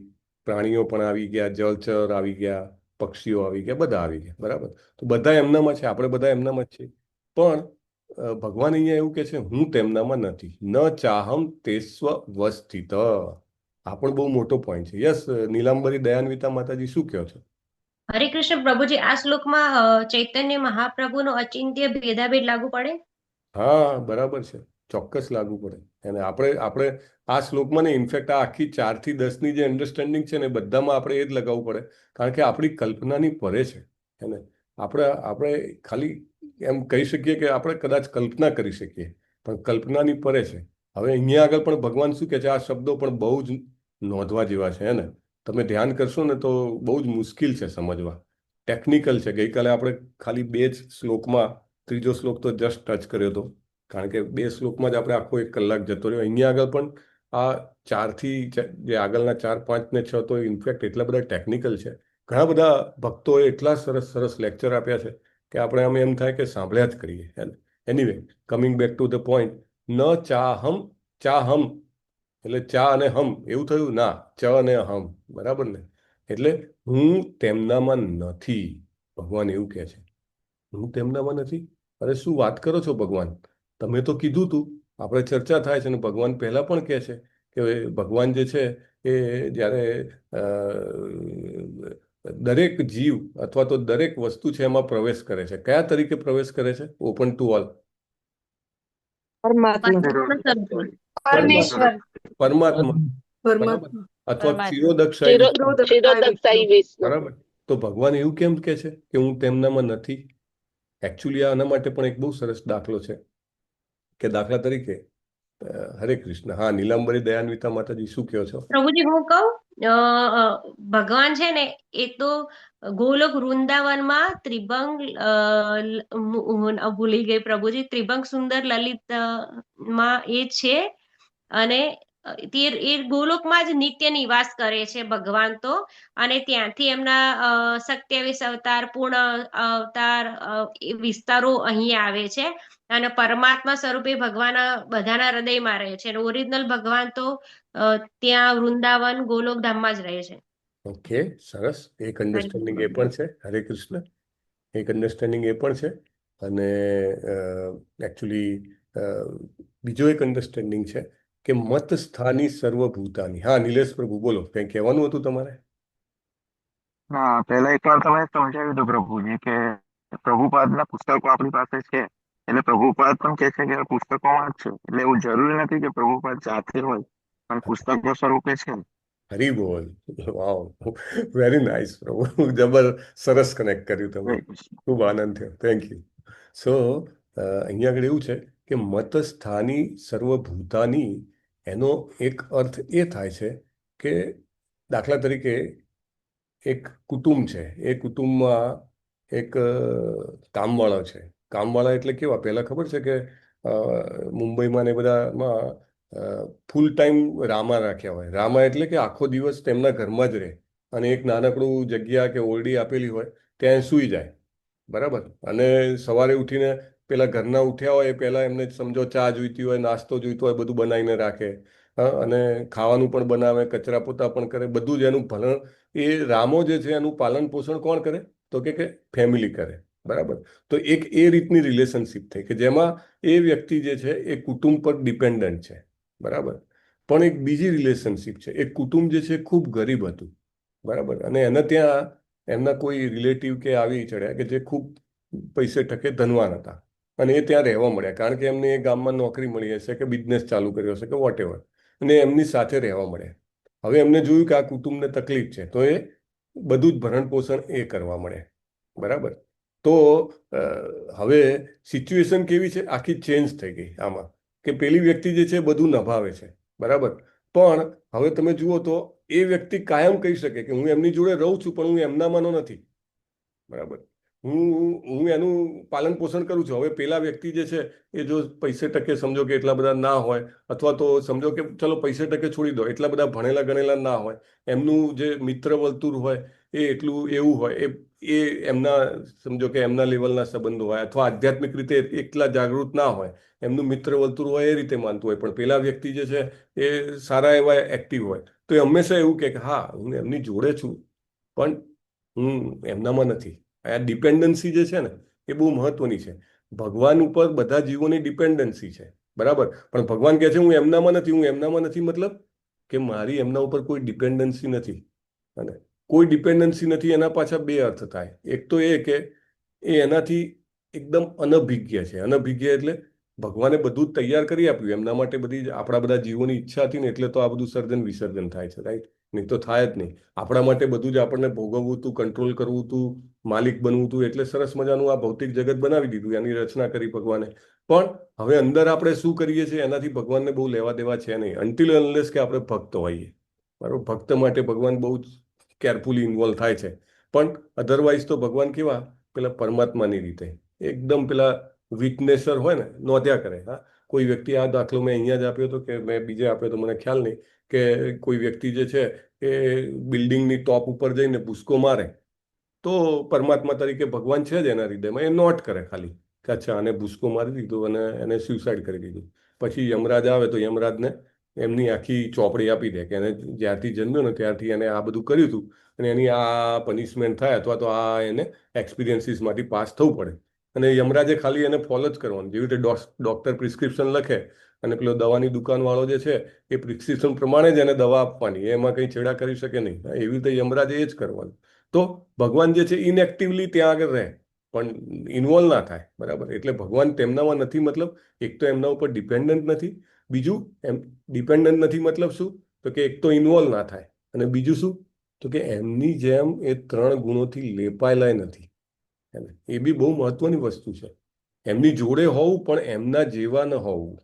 પ્રાણીઓ પણ આવી ગયા, જળચર આવી ગયા, પક્ષીઓ આવી ગયા, બધા આવી ગયા, બરાબર. તો બધા એમનામાં છે, આપણે બધા એમનામાં જ છીએ. પણ ભગવાન અહીંયા એવું કે છે, હું તેમનામાં નથી. ન ચાહમ તેસ્વ વસ્થિત. આ પણ બહુ મોટો પોઈન્ટ છે. યસ, નીલાંબરી દયાન્વિતા માતાજી, શું કહો છો? હરે કૃષ્ણ પ્રભુજી, આ શ્લોકમાં ચૈતન્ય મહાપ્રભુનો અચિંત્ય ભેદાભેદ લાગુ પડે? હા, બરાબર છે, ચોક્કસ લાગુ પડે. અને આપણે આ શ્લોકમાં ને ઇનફેક્ટ આ આખી 4 થી 10ની જે અન્ડરસ્ટેન્ડિંગ છે ને બધામાં આપણે એ જ લગાવવું પડે, કારણ કે આપણી કલ્પનાની પરે છે. એને આપણે ખાલી એમ કહી શકીએ કે આપણે કદાચ કલ્પના કરી શકીએ, પણ કલ્પનાની પરે છે. હવે અહીંયા આગળ પણ ભગવાન શું કહે છે, આ શબ્દો પણ બહુ જ નોંધવા જેવા છે. એને તમે ધ્યાન કરશો ને તો બહુ જ મુશ્કેલ છે સમજવા, ટેકનિકલ છે. ગઈકાલે આપણે ખાલી 2 જ શ્લોકમાં, 3જો શ્લોક તો જસ્ટ ટચ કર્યો હતો, કારણ કે 2 શ્લોકમાં જ આપણે આખો 1 કલાક જતો રહ્યો. અહીંયા આગળ પણ આ 4 થી જે આગળના 4, 5 ને 6 તો ઇનફેક્ટ એટલા બધા ટેકનિકલ છે. ઘણા બધા ભક્તોએ એટલા સરસ લેક્ચર આપ્યા છે કે આપણે આમ એમ થાય કે સાંભળ્યા જ કરીએ. Anyway, coming back to the point, ન ચાહમ એટલે ચા અને હમ એવું થયું ના, ચ અને હમ, બરાબર ને. એટલે હું તેમનામાં નથી, ભગવાન એવું કહે છે, હું તેમનામાં નથી. અરે શું વાત કરો છો ભગવાન, તમે તો કીધું તું, આપણે ચર્ચા થાય છે ને ભગવાન પહેલા પણ કહે છે કે ભગવાન જે છે એ જ્યારે દરેક જીવ અથવા તો દરેક વસ્તુ છે એમાં પ્રવેશ કરે છે. કયા તરીકે પ્રવેશ કરે છે? Open to all. પરમેશ્વર પરમાત્મા, બરાબર, અથવા ક્ષીરોદક્ષાઈ વિષ્ણુ, બરાબર. તો ભગવાન એવું કેમ કે છે કે હું તેમનામાં નથી? એકચ્યુઅલી આના માટે પણ એક બહુ સરસ દાખલો છે કે દાખલા તરીકે હરે કૃષ્ણ. હા, નીલાંબરી દયાન્વિતા માતાજી, શું કહો છો? પ્રભુજી હું કહું, ભગવાન છે ને એ તો ગોલોક વૃંદાવનમાં ત્રિભંગ ભૂલી ગઈ પ્રભુજી, ત્રિભંગ સુંદર લલિત માં એ છે, અને એ ગોલોકમાં જ નિત્ય નિવાસ કરે છે ભગવાન તો. અને ત્યાંથી એમના 27 અવતાર, પૂર્ણ અવતાર, એ વિસ્તારો અહીં આવે છે. અને પરમાત્મા સ્વરૂપે ભગવાન બધાના હૃદયમાં રહે છે. ઓરિજિનલ ભગવાન તો ત્યાં વૃંદાવન ગોલોક ધામમાં જ રહે છે. ઓકે, સરસ. એક અન્ડરસ્ટેન્ડિંગ એ પણ છે. હરે કૃષ્ણ. એક અન્ડરસ્ટેન્ડિંગ એ પણ છે. અને એકચ્યુઅલી બીજો એક અન્ડરસ્ટેન્ડિંગ છે કે મત સ્થાની સર્વભૂતાની. હા, નિલેશ પ્રભુ, બોલો, કંઈ કહેવાનું હતું તમારે? હા, પહેલા એકવાર તમે સમજાવ્યું હતું પ્રભુજી કે પ્રભુપાદના પુસ્તકો આપણી પાસે છે, એટલે પ્રભુપાદ પણ કહે છે કે પુસ્તકોમાં જ છે, એટલે એવું જરૂરી નથી કે પ્રભુપાદ જાતે હોય, પણ પુસ્તકો સ્વરૂપે છે. હરી બોલ. વાવ, વેરી નાઇસ પ્રભુ, જબર, સરસ કનેક્ટ કર્યું તમે. ખૂબ આનંદ થયો. Thank you. સો અહીંયા આગળ એવું છે કે મત સ્થાની સર્વભૂતાની, એનો એક અર્થ એ થાય છે કે દાખલા તરીકે એક કુટુંબ છે, એ કુટુંબમાં એક કામવાળા છે. કામવાળા એટલે કેવા? પહેલા ખબર છે કે મુંબઈમાં ને બધામાં ફૂલ ટાઈમ રામા રાખ્યા હોય. રામા એટલે કે આખો દિવસ તેમના ઘરમાં જ રહે અને એક નાનકડું જગ્યા કે ઓરડી આપેલી હોય, ત્યાં સૂઈ જાય, બરાબર. અને સવારે ઉઠીને પેલા ઘરના ઉઠ્યા હોય એ પહેલા એમને સમજો ચા જોઈતી હોય, નાસ્તો જોઈતો હોય, બધું બનાવીને રાખે. અને ખાવાનું પણ બનાવે, કચરા પોતા પણ કરે, બધું જ એનું ભરણ. એ રામો જે છે એનું પાલન પોષણ કોણ કરે? તો કે ફેમિલી કરે, બરાબર. તો એક એ રીતની રિલેશનશિપ થઈ કે જેમાં એ વ્યક્તિ જે છે એ કુટુંબ પર ડિપેન્ડન્ટ છે, બરાબર. પણ એક બીજી રિલેશનશિપ છે, એક કુટુંબ જે છે ખૂબ ગરીબ હતું, બરાબર. અને એને ત્યાં એમના કોઈ રિલેટિવ કે આવી ચડ્યા કે જે ખૂબ પૈસે ટકે ધનવાન હતા, અને એ ત્યાં રહેવા મળ્યા, કારણ કે એમને એ ગામમાં નોકરી મળી હશે કે બિઝનેસ ચાલુ કર્યો હશે કે વોટ એવર, અને એમની સાથે રહેવા મળ્યા. હવે એમને જોયું કે આ કુટુંબને તકલીફ છે, તો એ બધું જ ભરણ પોષણ એ કરવા મળે, બરાબર. તો હવે સિચ્યુએશન કેવી છે? આખી ચેન્જ થઈ ગઈ આમાં, કે પેલી વ્યક્તિ જે છે બધું નભાવે છે, બરાબર. પણ હવે તમે જુઓ તો એ વ્યક્તિ કાયમ કહી શકે કે હું એમની જોડે રહું છું, પણ હું એમનામાંનો નથી, બરાબર. હું એનું પાલન પોષણ કરું છું. હવે પેલા વ્યક્તિ જે છે એ જો પૈસે ટકે સમજો કે એટલા બધા ના હોય, અથવા તો સમજો કે ચલો પૈસે ટકે છોડી દો, એટલા બધા ભણેલા ગણેલા ના હોય, એમનું જે મિત્ર વર્તુળ હોય એ એટલું એવું હોય, એ એમના સમજો કે એમના લેવલના સંબંધો હોય, અથવા આધ્યાત્મિક રીતે એટલા જાગૃત ના હોય, એમનું મિત્ર વર્તુળ હોય એ રીતે માનતું હોય. પણ પેલા વ્યક્તિ જે છે એ સારા એવા એક્ટિવ હોય, તો એ હંમેશા એવું કે હા હું એમની જોડે છું, પણ હું એમનામાં નથી. આ ડિપેન્ડન્સી જે છે ને એ બહુ મહત્વની છે. ભગવાન ઉપર બધા જીવોની ડિપેન્ડન્સી છે, બરાબર. પણ ભગવાન કહે છે હું એમનામાં નથી. હું એમનામાં નથી મતલબ કે મારી એમના ઉપર કોઈ ડિપેન્ડન્સી નથી. અને કોઈ ડિપેન્ડન્સી નથી, એના પાછા બે અર્થ થાય. એક તો એ કે એ એનાથી એકદમ અનભિજ્ઞ છે. અનભિજ્ઞ એટલે ભગવાને બધું જ તૈયાર કરી આપ્યું એમના માટે, બધી આપણા બધા જીવોની ઈચ્છા હતી ને, એટલે તો આ બધું સર્જન વિસર્જન થાય છે, રાઈટ? નહીં તો થાય જ નહીં. આપણા માટે બધું જ આપણને ભોગવવું હતું, કંટ્રોલ કરવું હતું, માલિક બનવું હતું, એટલે સરસ મજાનું આ ભૌતિક જગત બનાવી દીધું, એની રચના કરી ભગવાને. પણ હવે અંદર આપણે શું કરીએ છીએ એનાથી ભગવાનને બહુ લેવા દેવા છે નહીં, અનટિલ અનલેસ કે આપણે ભક્ત હોઈએ, બરાબર. ભક્ત માટે ભગવાન બહુ જ કેરફુલી ઇન્વોલ્વ થાય છે. પણ અધરવાઇઝ તો ભગવાન કેવા? પેલા પરમાત્માની રીતે એકદમ પેલા વિટનેસર હોય ને, નોંધ્યા કરે. હા, કોઈ વ્યક્તિ, આ દાખલો મેં અહીંયા જ આપ્યો હતો કે મેં બીજે આપ્યો તો મને ખ્યાલ નહીં, કે કોઈ વ્યક્તિ જે છે એ બિલ્ડિંગની ટોપ ઉપર જઈને ભૂસકો મારે, તો પરમાત્મા તરીકે ભગવાન છે જ એના હૃદયમાં, એ નોટ કરે ખાલી કે અચ્છા આને ભૂસકો મારી દીધો અને એને સ્યુસાઇડ કરી દીધું. પછી યમરાજ આવે તો યમરાજને એમની આખી ચોપડી આપી દે કે એને જ્યારથી જન્મ્યો ને ત્યારથી એને આ બધું કર્યું હતું, અને એની આ પનિશમેન્ટ થાય, અથવા તો આ એને એક્સપિરિયન્સીસમાંથી પાસ થવું પડે. અને યમરાજે ખાલી એને ફોલો જ કરવાનું. જેવી રીતે ડોક્ટર પ્રિસ્ક્રિપ્શન લખે અને પેલો દવાની દુકાનવાળો જે છે એ પ્રિસ્ક્રિપ્શન પ્રમાણે જ એને દવા આપવાની, એમાં કંઈ છેડા કરી શકે નહીં. એવી રીતે યમરાજે એ જ કરવાનું. તો ભગવાન જે છે ઇનએક્ટિવલી ત્યાં આગળ રહે પણ ઇન્વોલ્વ ના થાય. બરાબર, એટલે ભગવાન તેમનામાં નથી મતલબ એક તો એમના ઉપર ડિપેન્ડન્ટ નથી, બીજું એમ ડિપેન્ડન્ટ નથી મતલબ શું, તો કે એક તો ઇન્વોલ્વ ના થાય, અને બીજું શું, તો કે એમની જેમ એ 3 ગુણોથી લેપાયેલા નથી. એ બી બહુ મહત્વની વસ્તુ છે. એમની જોડે હોવું પણ એમના જેવા ન હોવું.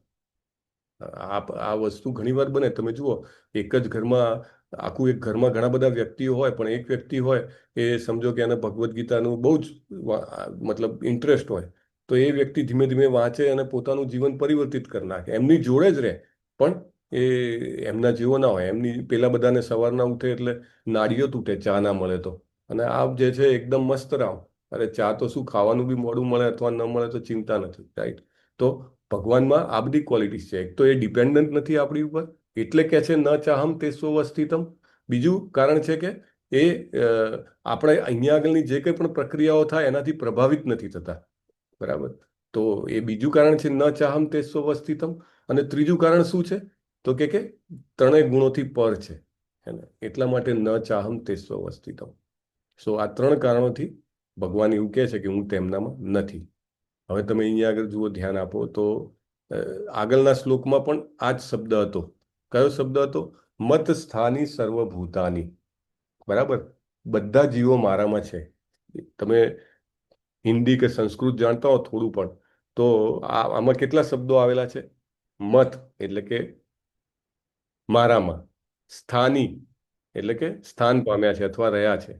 આ વસ્તુ ઘણી વાર બને. તમે જુઓ, એક જ ઘરમાં આખું એક ઘરમાં ઘણા બધા વ્યક્તિઓ હોય, પણ એક વ્યક્તિ હોય એ સમજો કે એને ભગવદ્ ગીતાનું બહુ જ મતલબ ઇન્ટરેસ્ટ હોય, તો એ વ્યક્તિ ધીમે ધીમે વાંચે અને પોતાનું જીવન પરિવર્તિત કરી નાખે. એમની જોડે જ રહે પણ એ એમના જેવો ના હોય. એમની પેલા બધાને સવારના ઉઠે એટલે નાળીઓ તૂટે ચા ના મળે તો, અને આ જે છે એકદમ મસ્ત રામ. અરે ચા તો શું, ખાવાનું બી મોડું મળે અથવા ન મળે તો ચિંતા નથી. રાઈટ. તો ભગવાનમાં આ બધી ક્વોલિટીઝ છે. એક તો એ ડિપેન્ડન્ટ નથી આપણી ઉપર, એટલે કે છે ન ચાહમ તે સ્વવસ્થિતમ. બીજું કારણ છે કે એ આપણે અહીંયા આગળની જે કંઈ પણ પ્રક્રિયાઓ થાય એનાથી પ્રભાવિત નથી થતા. બરાબર, તો એ બીજું કારણ છે ન ચાહમ તે સ્વવસ્થિતમ. અને ત્રીજું કારણ શું છે, તો કે 3 ગુણોથી પર છે. એટલા માટે ન ચાહમ તે સ્વવસ્થિતમ. સો આ 3 કારણોથી ભગવાન એવું કહે છે કે હું તેમનામાં નથી. હવે તમે અહીંયા આગળ જુઓ, ધ્યાન આપો તો આગળના શ્લોકમાં પણ આ જ શબ્દ હતો. કયો શબ્દ હતો? મત સ્થાની સર્વભૂતાની. બરાબર, બધા જીવો મારામાં છે. તમે હિન્દી કે સંસ્કૃત જાણતા હો થોડું પણ, તો આમાં કેટલા શબ્દો આવેલા છે? મત એટલે કે મારામાં, સ્થાની એટલે કે સ્થાન પામ્યા છે અથવા રહ્યા છે,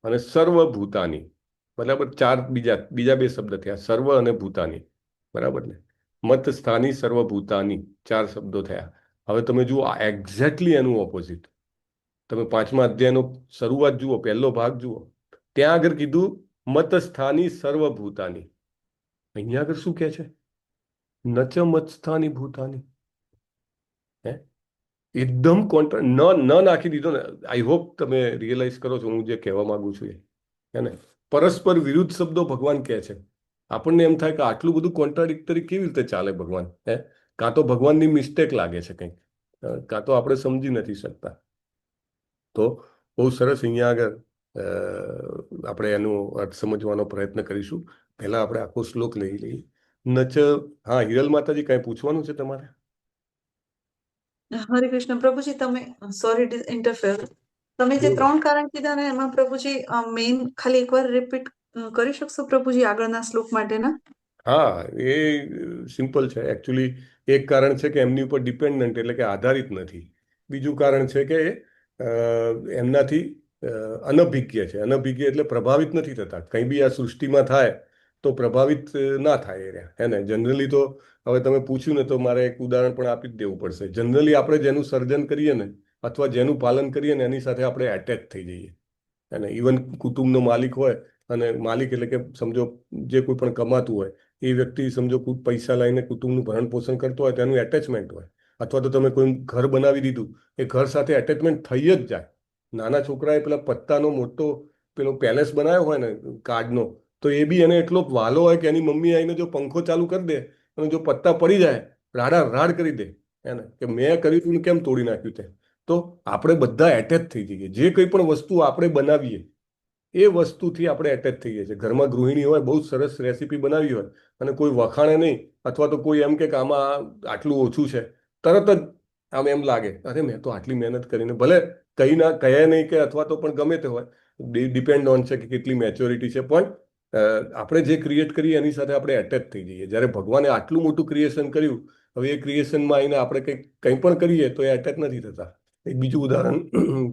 અને સર્વભૂતાની. બરાબર, 4 બીજા 2 શબ્દ થયા, સર્વ અને ભૂતાની. બરાબર ને? મત સ્થાની સર્વભૂતાની 4 શબ્દો થયા. હવે તમે જુઓ, આ એક્ઝેક્ટલી એનું ઓપોઝિટ. તમે 5મા અધ્યાયનો શરૂઆત જુઓ, પહેલો ભાગ જુઓ, ત્યાં આગળ કીધું મત સ્થાની સર્વભૂતાની. અહીંયા આગળ શું કહે છે? નચ મત સ્થાની ભૂતાની. એકદમ ન નાખી દીધો ને. આઈ હોપ તમે રિયલાઇઝ કરો છો હું જે કહેવા માંગુ છું એ. ને પરસ્પર વિરુદ્ધ શબ્દો ભગવાન કહે છે. આપણને એમ થાય કે આટલું બધું કોન્ટ્રાડિક્ટરી કેવી રીતે ચાલે ભગવાન? કાં તો ભગવાનની મિસ્ટેક લાગે છે કંઈક, કાં તો આપણે સમજી નથી શકતા. તો બહુ સરસ અહીંયા આગળ આપણે એનો અર્થ સમજવાનો પ્રયત્ન કરીશું. પહેલા આપણે આખો શ્લોક લઈ લઈએ. નચ. હા, હિરલ માતાજી, કાંઈ પૂછવાનું છે તમારે? હરે કૃષ્ણ પ્રભુજી, તમે સોરી ઇન્ટરફેર, તમે જે 3 કારણ કીધા ને એમાં પ્રભુજી મેઇન ખાલી એકવાર રિપીટ કરી શકશો પ્રભુજી આગળના શ્લોક માટેના? હા, એ સિમ્પલ છે એકચ્યુઅલી. એક કારણ છે કે એમની ઉપર ડિપેન્ડન્ટ એટલે કે આધારિત નથી. બીજું કારણ છે કે એમનાથી અનભિજ્ઞ છે. અનભિજ્ઞ એટલે પ્રભાવિત નથી થતા. કંઈ બી આ સૃષ્ટિમાં થાય તો પ્રભાવિત ના થાય એ રહ્યા. ને જનરલી તો હવે તમે પૂછ્યું ને તો મારે એક ઉદાહરણ પણ આપી જ દેવું પડશે. જનરલી આપણે જેનું સર્જન કરીએ ને અથવા જેનું પાલન કરીએ ને એની સાથે આપણે એટેચ થઈ જઈએ. અને ઇવન કુટુંબનો માલિક હોય, અને માલિક એટલે કે સમજો જે કોઈ પણ કમાતું હોય એ વ્યક્તિ સમજો પૈસા લઈને કુટુંબનું ભરણ પોષણ કરતો હોય તો એનું એટેચમેન્ટ હોય. અથવા તો તમે કોઈ ઘર બનાવી દીધું, એ ઘર સાથે એટેચમેન્ટ થઈ જ જાય. નાના છોકરાએ પેલા પત્તાનો મોટો પેલો પેલેસ બનાવ્યો હોય ને કાર્ડનો, તો એ બી એને એટલો વાલો હોય કે એની મમ્મી આવીને જો પંખો ચાલુ કરી દે અને જો પત્તા પડી જાય, રાડા રાડ કરી દે એને કે મેં કર્યું તું કેમ તોડી નાખ્યું તે. તો આપણે બધા એટેચ થઈ જઈએ. જે કંઈ પણ વસ્તુ આપણે બનાવીએ એ વસ્તુથી આપણે એટેચ થઈ જઈએ છીએ. ઘરમાં ગૃહિણી હોય, બહુ સરસ રેસીપી બનાવી હોય અને કોઈ વખાણે નહીં, અથવા તો કોઈ એમ કે આમાં આટલું ઓછું છે, તરત જ આમ એમ લાગે અરે મેં તો આટલી મહેનત કરીને, ભલે કહે નહીં કે અથવા તો પણ ગમે તે હોય, ડિપેન્ડ ઓન છે કે કેટલી મેચ્યોરિટી છે, પણ આપણે જે ક્રિએટ કરીએ એની સાથે આપણે એટેચ થઈ જઈએ. જ્યારે ભગવાને આટલું મોટું ક્રિએશન કર્યું, હવે એ ક્રિએશનમાં આવીને આપણે કંઈ પણ કરીએ તો એ એટેચ નથી થતા. એક બીજું ઉદાહરણ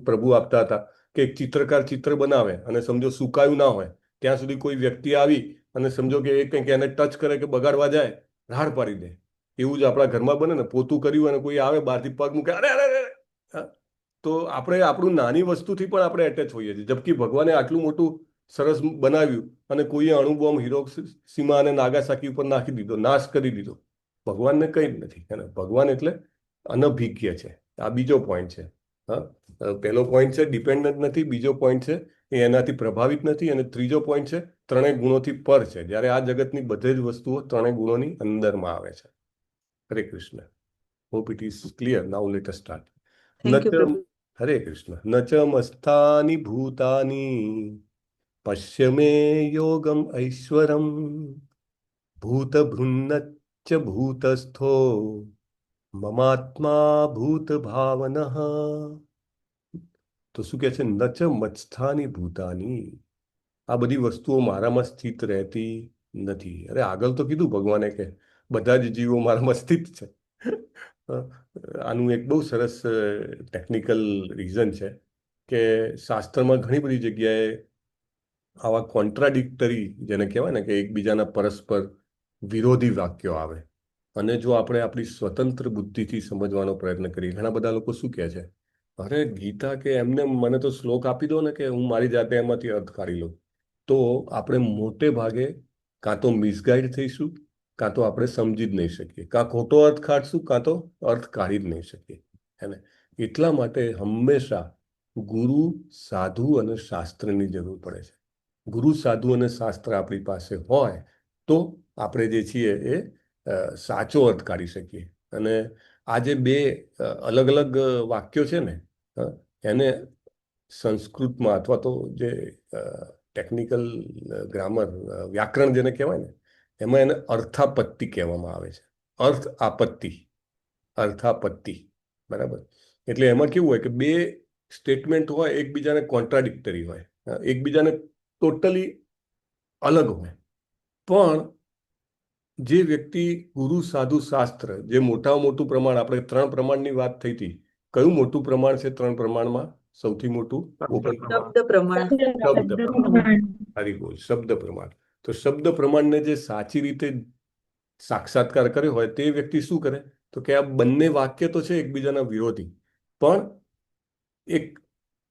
પ્રભુ આપતા હતા કે એક ચિત્રકાર ચિત્ર બનાવે અને સમજો સુકાયું ના હોય ત્યાં સુધી કોઈ વ્યક્તિ આવી અને સમજો કે એ કંઈક એને ટચ કરે કે બગાડવા જાય, રાડ પાડી દે. એવું જ આપણા ઘરમાં બને ને, પોતું કર્યું અને કોઈ આવે બહારથી પગ મૂકે, અરે અરે અરે, તો આપણે આપણું નાની વસ્તુથી પણ આપણે એટેચ હોઈએ છીએ. જબકી ભગવાને આટલું મોટું સરસ બનાવ્યું અને કોઈએ અણુબોમ્બ હિરોશીમા અને નાગાસાકી ઉપર નાખી દીધો, નાશ કરી દીધો. ભગવાનને કંઈ જ નથી. ભગવાન એટલે અનભિજ્ઞ છે. આ બીજો પોઈન્ટ છે. હા, પહેલો પોઈન્ટ છે ડિપેન્ડન્ટ નથી, બીજો પોઈન્ટ છે એ એનાથી પ્રભાવિત નથી. અને ત્રીજો પોઈન્ટ છે ત્રણેય ગુણોથી પર છે, જ્યારે આ જગતની બધી જ વસ્તુઓ ત્રણેય ગુણોની અંદરમાં આવે છે. હરે Krishna. Hope it is clear. Now late us start. Thank you પ્રભુ. હરે કૃષ્ણ. ન ચ મસ્થાની ભૂતાની પશ્ય મે યોગમ ઐશ્વરમ ભૂતભૃન્નચ્ચ ભૂતસ્થો મમાત્મા ભૂત ભાવનઃ. તો શું કે છે? ન ચ મત્સ્થાની ભૂતાની, આ બધી વસ્તુઓ મારામાં સ્થિત રહેતી નથી. અરે આગળ તો કીધું ભગવાને કે બધા જ જીવો મારામાં સ્થિત છે. આનું એક બહુ સરસ ટેકનિકલ રીઝન છે કે શાસ્ત્રમાં ઘણી બધી જગ્યાએ આવા કોન્ટ્રાડિક્ટરી, જેને કહેવાય ને કે એકબીજાના પરસ્પર વિરોધી વાક્યો આવે. અને જો આપણે આપણી સ્વતંત્ર બુદ્ધિથી સમજવાનો પ્રયત્ન કરીએ, ઘણા બધા લોકો શું કહે છે, અરે ગીતા કે એમને મને તો શ્લોક આપી દો ને કે હું મારી જાતે એમાંથી અર્થ કાઢી લઉં. તો આપણે મોટે ભાગે કાં તો મિસગાઈડ થઈશું, કાં તો આપણે સમજી જ નહીં શકીએ, કાં ખોટો અર્થ કાઢશું, કાં તો અર્થ કાઢી જ નહીં શકીએ. હે એટલા માટે હંમેશા ગુરુ, સાધુ અને શાસ્ત્રની જરૂર પડે છે. ગુરુ, સાધુ અને શાસ્ત્ર આપણી પાસે હોય તો આપણે જે છીએ એ સાચો અર્થ કાઢી શકીએ. અને આ જે બે અલગ અલગ વાક્યો છે ને, એને સંસ્કૃતમાં અથવા તો જે ટેકનિકલ ગ્રામર, વ્યાકરણ જેને કહેવાય ને, એમાં એને અર્થાપત્તિ કહેવામાં આવે છે. અર્થ આપત્તિ, અર્થાપત્તિ, બરાબર. એટલે એમાં કેવું હોય કે બે સ્ટેટમેન્ટ હોય, એકબીજાને કોન્ટ્રાડિક્ટરી હોય, એકબીજાને ટોટલી અલગ હોય. પણ જે વ્યક્તિ ગુરુ, સાધુ, શાસ્ત્ર, જે મોટામાં મોટું પ્રમાણ, આપણે 3 પ્રમાણની વાત થઈ હતી, કયું મોટું પ્રમાણ છે 3 પ્રમાણમાં? સૌથી મોટું શબ્દ પ્રમાણ. શબ્દ પ્રમાણ. હરી બોલ. શબ્દ પ્રમાણ. તો શબ્દ પ્રમાણને જે સાચી રીતે સાક્ષાત્કાર કર્યો હોય તે વ્યક્તિ શું કરે? તો કે આ બંને વાક્ય તો છે એકબીજાના વિરોધી, પણ એક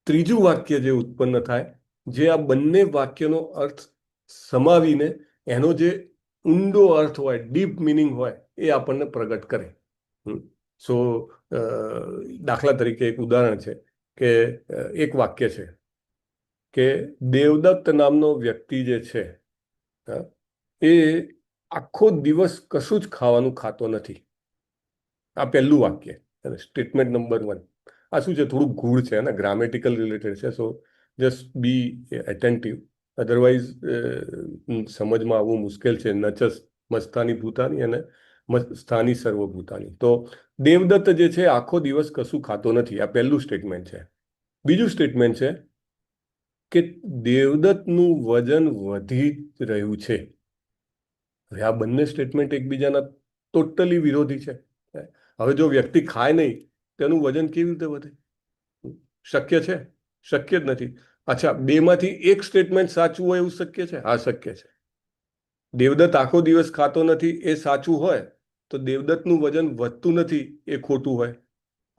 ત્રીજું વાક્ય જે ઉત્પન્ન થાય, જે આ બંને વાક્યનો અર્થ સમાવીને એનો જે ઊંડો અર્થ હોય, ડીપ મિનિંગ હોય, એ આપણને પ્રગટ કરે. સો દાખલા તરીકે એક ઉદાહરણ છે કે એક વાક્ય છે કે દેવદત્ત નામનો વ્યક્તિ જે છે એ આખો દિવસ કશું જ ખાવાનું ખાતો નથી. આ પહેલું વાક્ય, સ્ટેટમેન્ટ નંબર 1. આ શું છે? થોડું ગૂઢ છે, ગ્રામેટિકલ રિલેટેડ છે. સો જસ્ટ બી એટેન્ટિવ, અધરવાઇઝ સમજમાં આવવું મુશ્કેલ છે. ન ચ મસ્તાની ભૂતાની અને મસ્તાની સર્વભૂતાની. તો દેવદત્ત જે છે આખો દિવસ કશું ખાતો નથી. આ પહેલું સ્ટેટમેન્ટ છે. બીજું સ્ટેટમેન્ટ છે કે દેવદત્તનું વજન વધી રહ્યું છે. હવે આ બંને સ્ટેટમેન્ટ એકબીજાના ટોટલી વિરોધી છે. હવે જો વ્યક્તિ ખાય નહીં, તેનું વજન કેવી રીતે વધે? શક્ય છે? શક્ય જ નથી. અચ્છા, બેમાંથી એક સ્ટેટમેન્ટ સાચું હોય એવું શક્ય છે? હા, શક્ય છે. દેવદત્ત આખો દિવસ ખાતો નથી એ સાચું હોય તો દેવદત્તનું વજન વધતું નથી એ ખોટું હોય.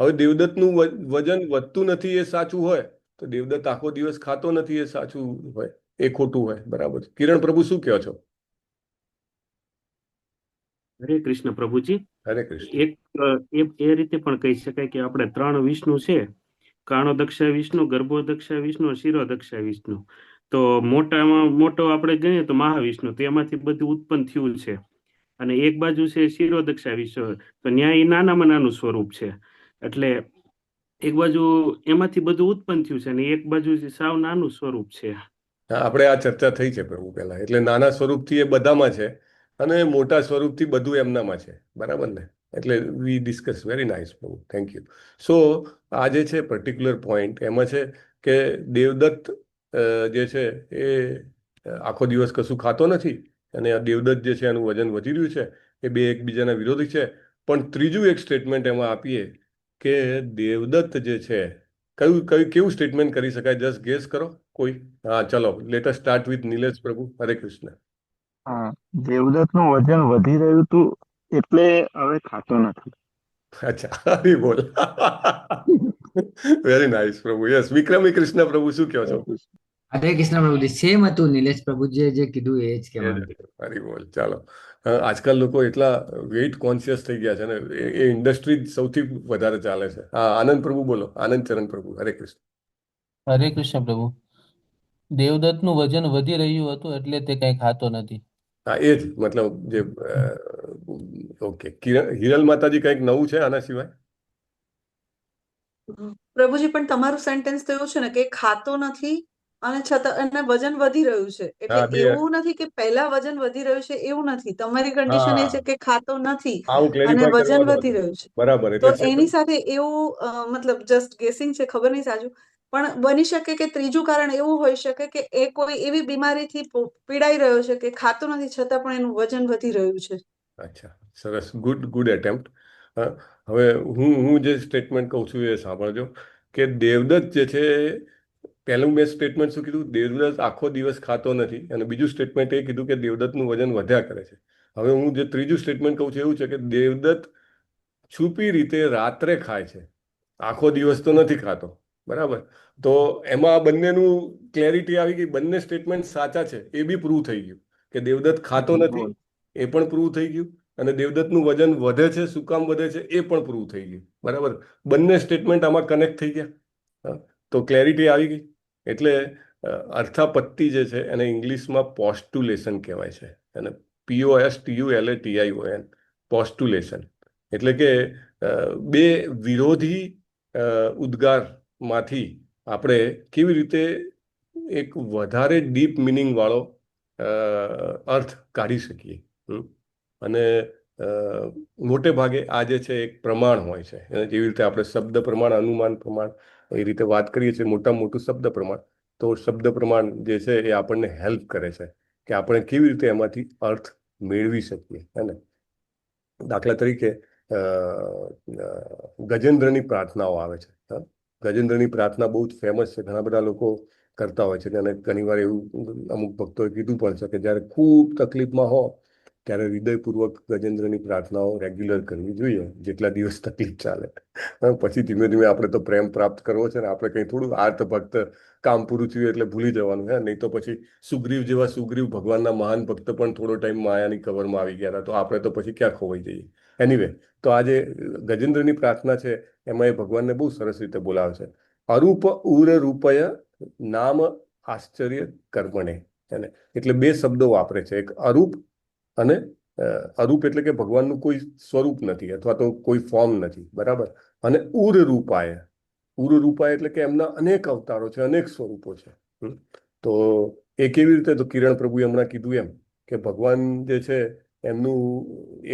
હવે દેવદત્તનું વજન વધતું નથી એ સાચું હોય તો દેવદત્ત આખો દિવસ ખાતો નથી એ સાચું હોય, એ ખોટું હોય. બરાબર. કિરણ પ્રભુ શું કહો છો? હરે કૃષ્ણ પ્રભુજી. હરે કૃષ્ણ. એક એ રીતે પણ કહી શકાય કે આપણે 3 વિષ્ણુ છે, કાણોદક્ષા વિષ્ણુ, ગર્ભોદક્ષા વિષ્ણુ, શિરોદક્ષા વિષ્ણુ. તો મોટામાં મોટો આપણે ગણીએ તો મહાવિષ્ણુ, તો એમાંથી બધું ઉત્પન્ન થયું છે. અને એક બાજુ છે શિરોદક્ષા વિષ્ણુ, તો ન્યાય નાનામાં નાનું સ્વરૂપ છે. એટલે એક બાજુ એમાંથી બધું ઉત્પન્ન થયું છે અને એક બાજુ સાવ નાનું સ્વરૂપ છે. આપણે આ ચર્ચા થઈ છે પ્રભુ પહેલા. એટલે નાના સ્વરૂપથી એ બધામાં છે અને મોટા સ્વરૂપથી બધું એમનામાં છે. બરાબર ને? એટલે વી ડિસ્કસ. વેરી નાઇસ પ્રભુ, થેન્ક યુ. સો આ જે છે પર્ટિક્યુલર પોઈન્ટ એમાં છે કે દેવદત્ત જે છે એ આખો દિવસ કશું ખાતો નથી અને આ દેવદત્ત જે છે એનું વજન વધી રહ્યું છે. એ બે એકબીજાના વિરોધી છે. પણ ત્રીજું એક સ્ટેટમેન્ટ એમાં આપીએ કે દેવદત્ત જે છે, કેવું સ્ટેટમેન્ટ કરી શકાય? જસ્ટ ગેસ કરો કોઈ. હા, ચલો, late us start with Nilesh પ્રભુ. હરે કૃષ્ણ. દેવદત્તનું વજન વધી રહ્યું હતું એટલે હવે ખાતો નથી. અચ્છા, હરી બોલ. વેરી નાઇસ પ્રભુ. યસ, વિક્રમી કૃષ્ણ પ્રભુ શું કહો છો? હરે કૃષ્ણ પ્રભુજી. સેમ હતું નિલેશ પ્રભુજીએ જે કીધું એ જ કહેવાનું. હરી બોલ. ચાલો, આજકાલ લોકો એટલા વેઇટ કોન્શિયસ થઈ ગયા છે ને, એ ઇન્ડસ્ટ્રી સૌથી વધારે ચાલે છે. હા, આનંદ પ્રભુ બોલો. આનંદ ચરણ પ્રભુ. હરે કૃષ્ણ. હરે કૃષ્ણ પ્રભુ. દેવદત્તનું વજન વધી રહ્યું હતું એટલે તે કંઈ ખાતો નથી. હા, એ જ મતલબ જે ઓકે, હિરલ માતાજી કંઈક નવું છે આના સિવાય? પ્રભુજી પણ તમારું સેન્ટેન્સ તો એવું છે ને કે ખાતો નથી અને છતાં એને વજન વધી રહ્યું છે, એટલે હા, બે. એવું નથી કે પહેલા વજન વધી રહ્યું છે એવું નથી. તમારી કન્ડિશન એ છે હા, કે ખાતો નથી હા, હું અને ક્લેરિફાય વજન કરવાનો વધી હતો. રહ્યું છે. બરાબર, તો એટલે એની સાથે એવું મતલબ જસ્ટ ગેસિંગ છે, ખબર નહીં સાચું, પણ બની શકે કે ત્રીજું કારણ એવું હોઈ શકે કે એ કોઈ એવી બીમારીથી પીડાઈ રહ્યો છે કે ખાતો નથી છતાં પણ એનું વજન વધી રહ્યું છે. અચ્છા, સરસ, ગુડ એટેમ્પ્ટ. હવે હું જે સ્ટેટમેન્ટ કહું છું એ સાંભળજો કે દેવદત્ત જે છે, પહેલું મેં સ્ટેટમેન્ટ શું કીધું? દેવદત્ત આખો દિવસ ખાતો નથી, અને બીજું સ્ટેટમેન્ટ એ કીધું કે દેવદત્તનું વજન વધ્યા કરે છે. હવે હું જે ત્રીજું સ્ટેટમેન્ટ કહું છું એવું છે કે દેવદત્ત છુપી રીતે રાત્રે ખાય છે, આખો દિવસ તો નથી ખાતો. બરાબર, તો એમાં આ બંનેનું ક્લેરિટી આવી ગઈ. બંને સ્ટેટમેન્ટ સાચા છે એ બી પ્રૂવ થઈ ગયું કે દેવદત્ત ખાતો નથી, એ પણ પ્રૂવ થઈ ગયું, અને દેવદત્તનું વજન વધે છે, શું કામ વધે છે એ પણ પ્રૂવ થઈ ગયું. બરાબર, બંને સ્ટેટમેન્ટ આમાં કનેક્ટ થઈ ગયા. તો ક્લેરિટી આવી ગઈ. એટલે અર્થાપત્તિ જે છે એને ઇંગ્લિશમાં પોસ્ટુલેશન કહેવાય છે, અને POSTULATION, પોસ્ટુલેશન. એટલે કે બે વિરોધી ઉદ્ગારમાંથી આપણે કેવી રીતે એક વધારે ડીપ મિનિંગ વાળો અર્થ કાઢી શકીએ. અને મોટે ભાગે આ જે છે એક પ્રમાણ હોય છે, જેવી રીતે આપણે શબ્દ પ્રમાણ, અનુમાન પ્રમાણ એ રીતે વાત કરીએ છીએ, મોટું શબ્દ પ્રમાણ. તો શબ્દ પ્રમાણ જે છે એ આપણને હેલ્પ કરે છે કે આપણે કેવી રીતે એમાંથી અર્થ મેળવી શકીએ. હે ને? દાખલા તરીકે ગજેન્દ્રની પ્રાર્થનાઓ આવે છે. ગજેન્દ્રની પ્રાર્થના બહુ જ ફેમસ છે, ઘણા બધા લોકો કરતા હોય છે, અને ઘણીવાર એવું અમુક ભક્તોએ કીધું પણ છે કે જ્યારે ખૂબ તકલીફમાં હો ત્યારે હૃદયપૂર્વક ગજેન્દ્રની પ્રાર્થનાઓ રેગ્યુલર કરવી જોઈએ, જેટલા દિવસ તકલીફ ચાલે. પછી ધીમે ધીમે આપણે તો પ્રેમ પ્રાપ્ત કરવો છે ને, આપણે કંઈ થોડું આર્ત ભક્ત કામ પૂરું થયું એટલે ભૂલી જવાનું. નહીં તો પછી સુગ્રીવ ભગવાનના મહાન ભક્ત પણ થોડો ટાઈમ માયાની કવરમાં આવી ગયા હતા, તો આપણે તો પછી ક્યાં ખોવાઈ જઈએ. એનીવે, તો આ જે ગજેન્દ્રની પ્રાર્થના છે એમાં એ ભગવાનને બહુ સરસ રીતે બોલાવે છે. અરૂપ ઉર રૂપય નામ આશ્ચર્ય કર્મણે. એટલે બે શબ્દો વાપરે છે, એક અરૂપ અને અરૂપ એટલે કે ભગવાનનું કોઈ સ્વરૂપ નથી અથવા તો કોઈ ફોર્મ નથી. બરાબર, અને ઉર રૂપાય એટલે કે એમના અનેક અવતારો છે, અનેક સ્વરૂપો છે. તો એ કેવી રીતે? તો કિરણ પ્રભુએ હમણાં કીધું એમ કે ભગવાન જે છે એમનું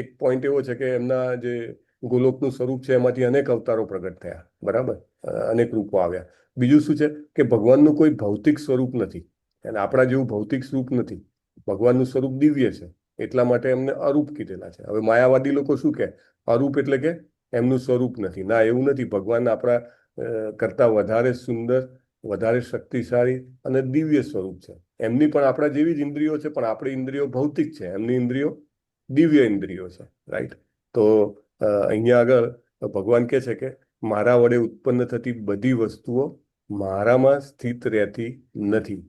એક પોઈન્ટ એવો છે કે એમના જે ગોલોકનું સ્વરૂપ છે એમાંથી અનેક અવતારો પ્રગટ થયા. બરાબર, અનેક રૂપો આવ્યા. બીજું શું છે કે ભગવાનનું કોઈ ભૌતિક સ્વરૂપ નથી, અને આપણા જેવું ભૌતિક સ્વરૂપ નથી. ભગવાનનું સ્વરૂપ દિવ્ય છે, એટલા માટે એમને અરૂપ કીધેલા છે. હવે માયાવાદી લોકો શું કહે? અરૂપ એટલે કે એમનું સ્વરૂપ નથી. ના, એવું નથી. ભગવાન આપણા કરતા વધારે સુંદર, વધારે શક્તિશાળી અને દિવ્ય સ્વરૂપ છે. એમની પણ આપણા જેવી જ ઇન્દ્રિયો છે, પણ આપણી ઇન્દ્રિયો ભૌતિક છે, એમની ઇન્દ્રિયો દિવ્ય ઇન્દ્રિયો છે. રાઈટ? તો અહીંયા આગળ ભગવાન કહે છે કે મારા વડે ઉત્પન્ન થતી બધી વસ્તુઓ મારામાં સ્થિત રહેતી નથી.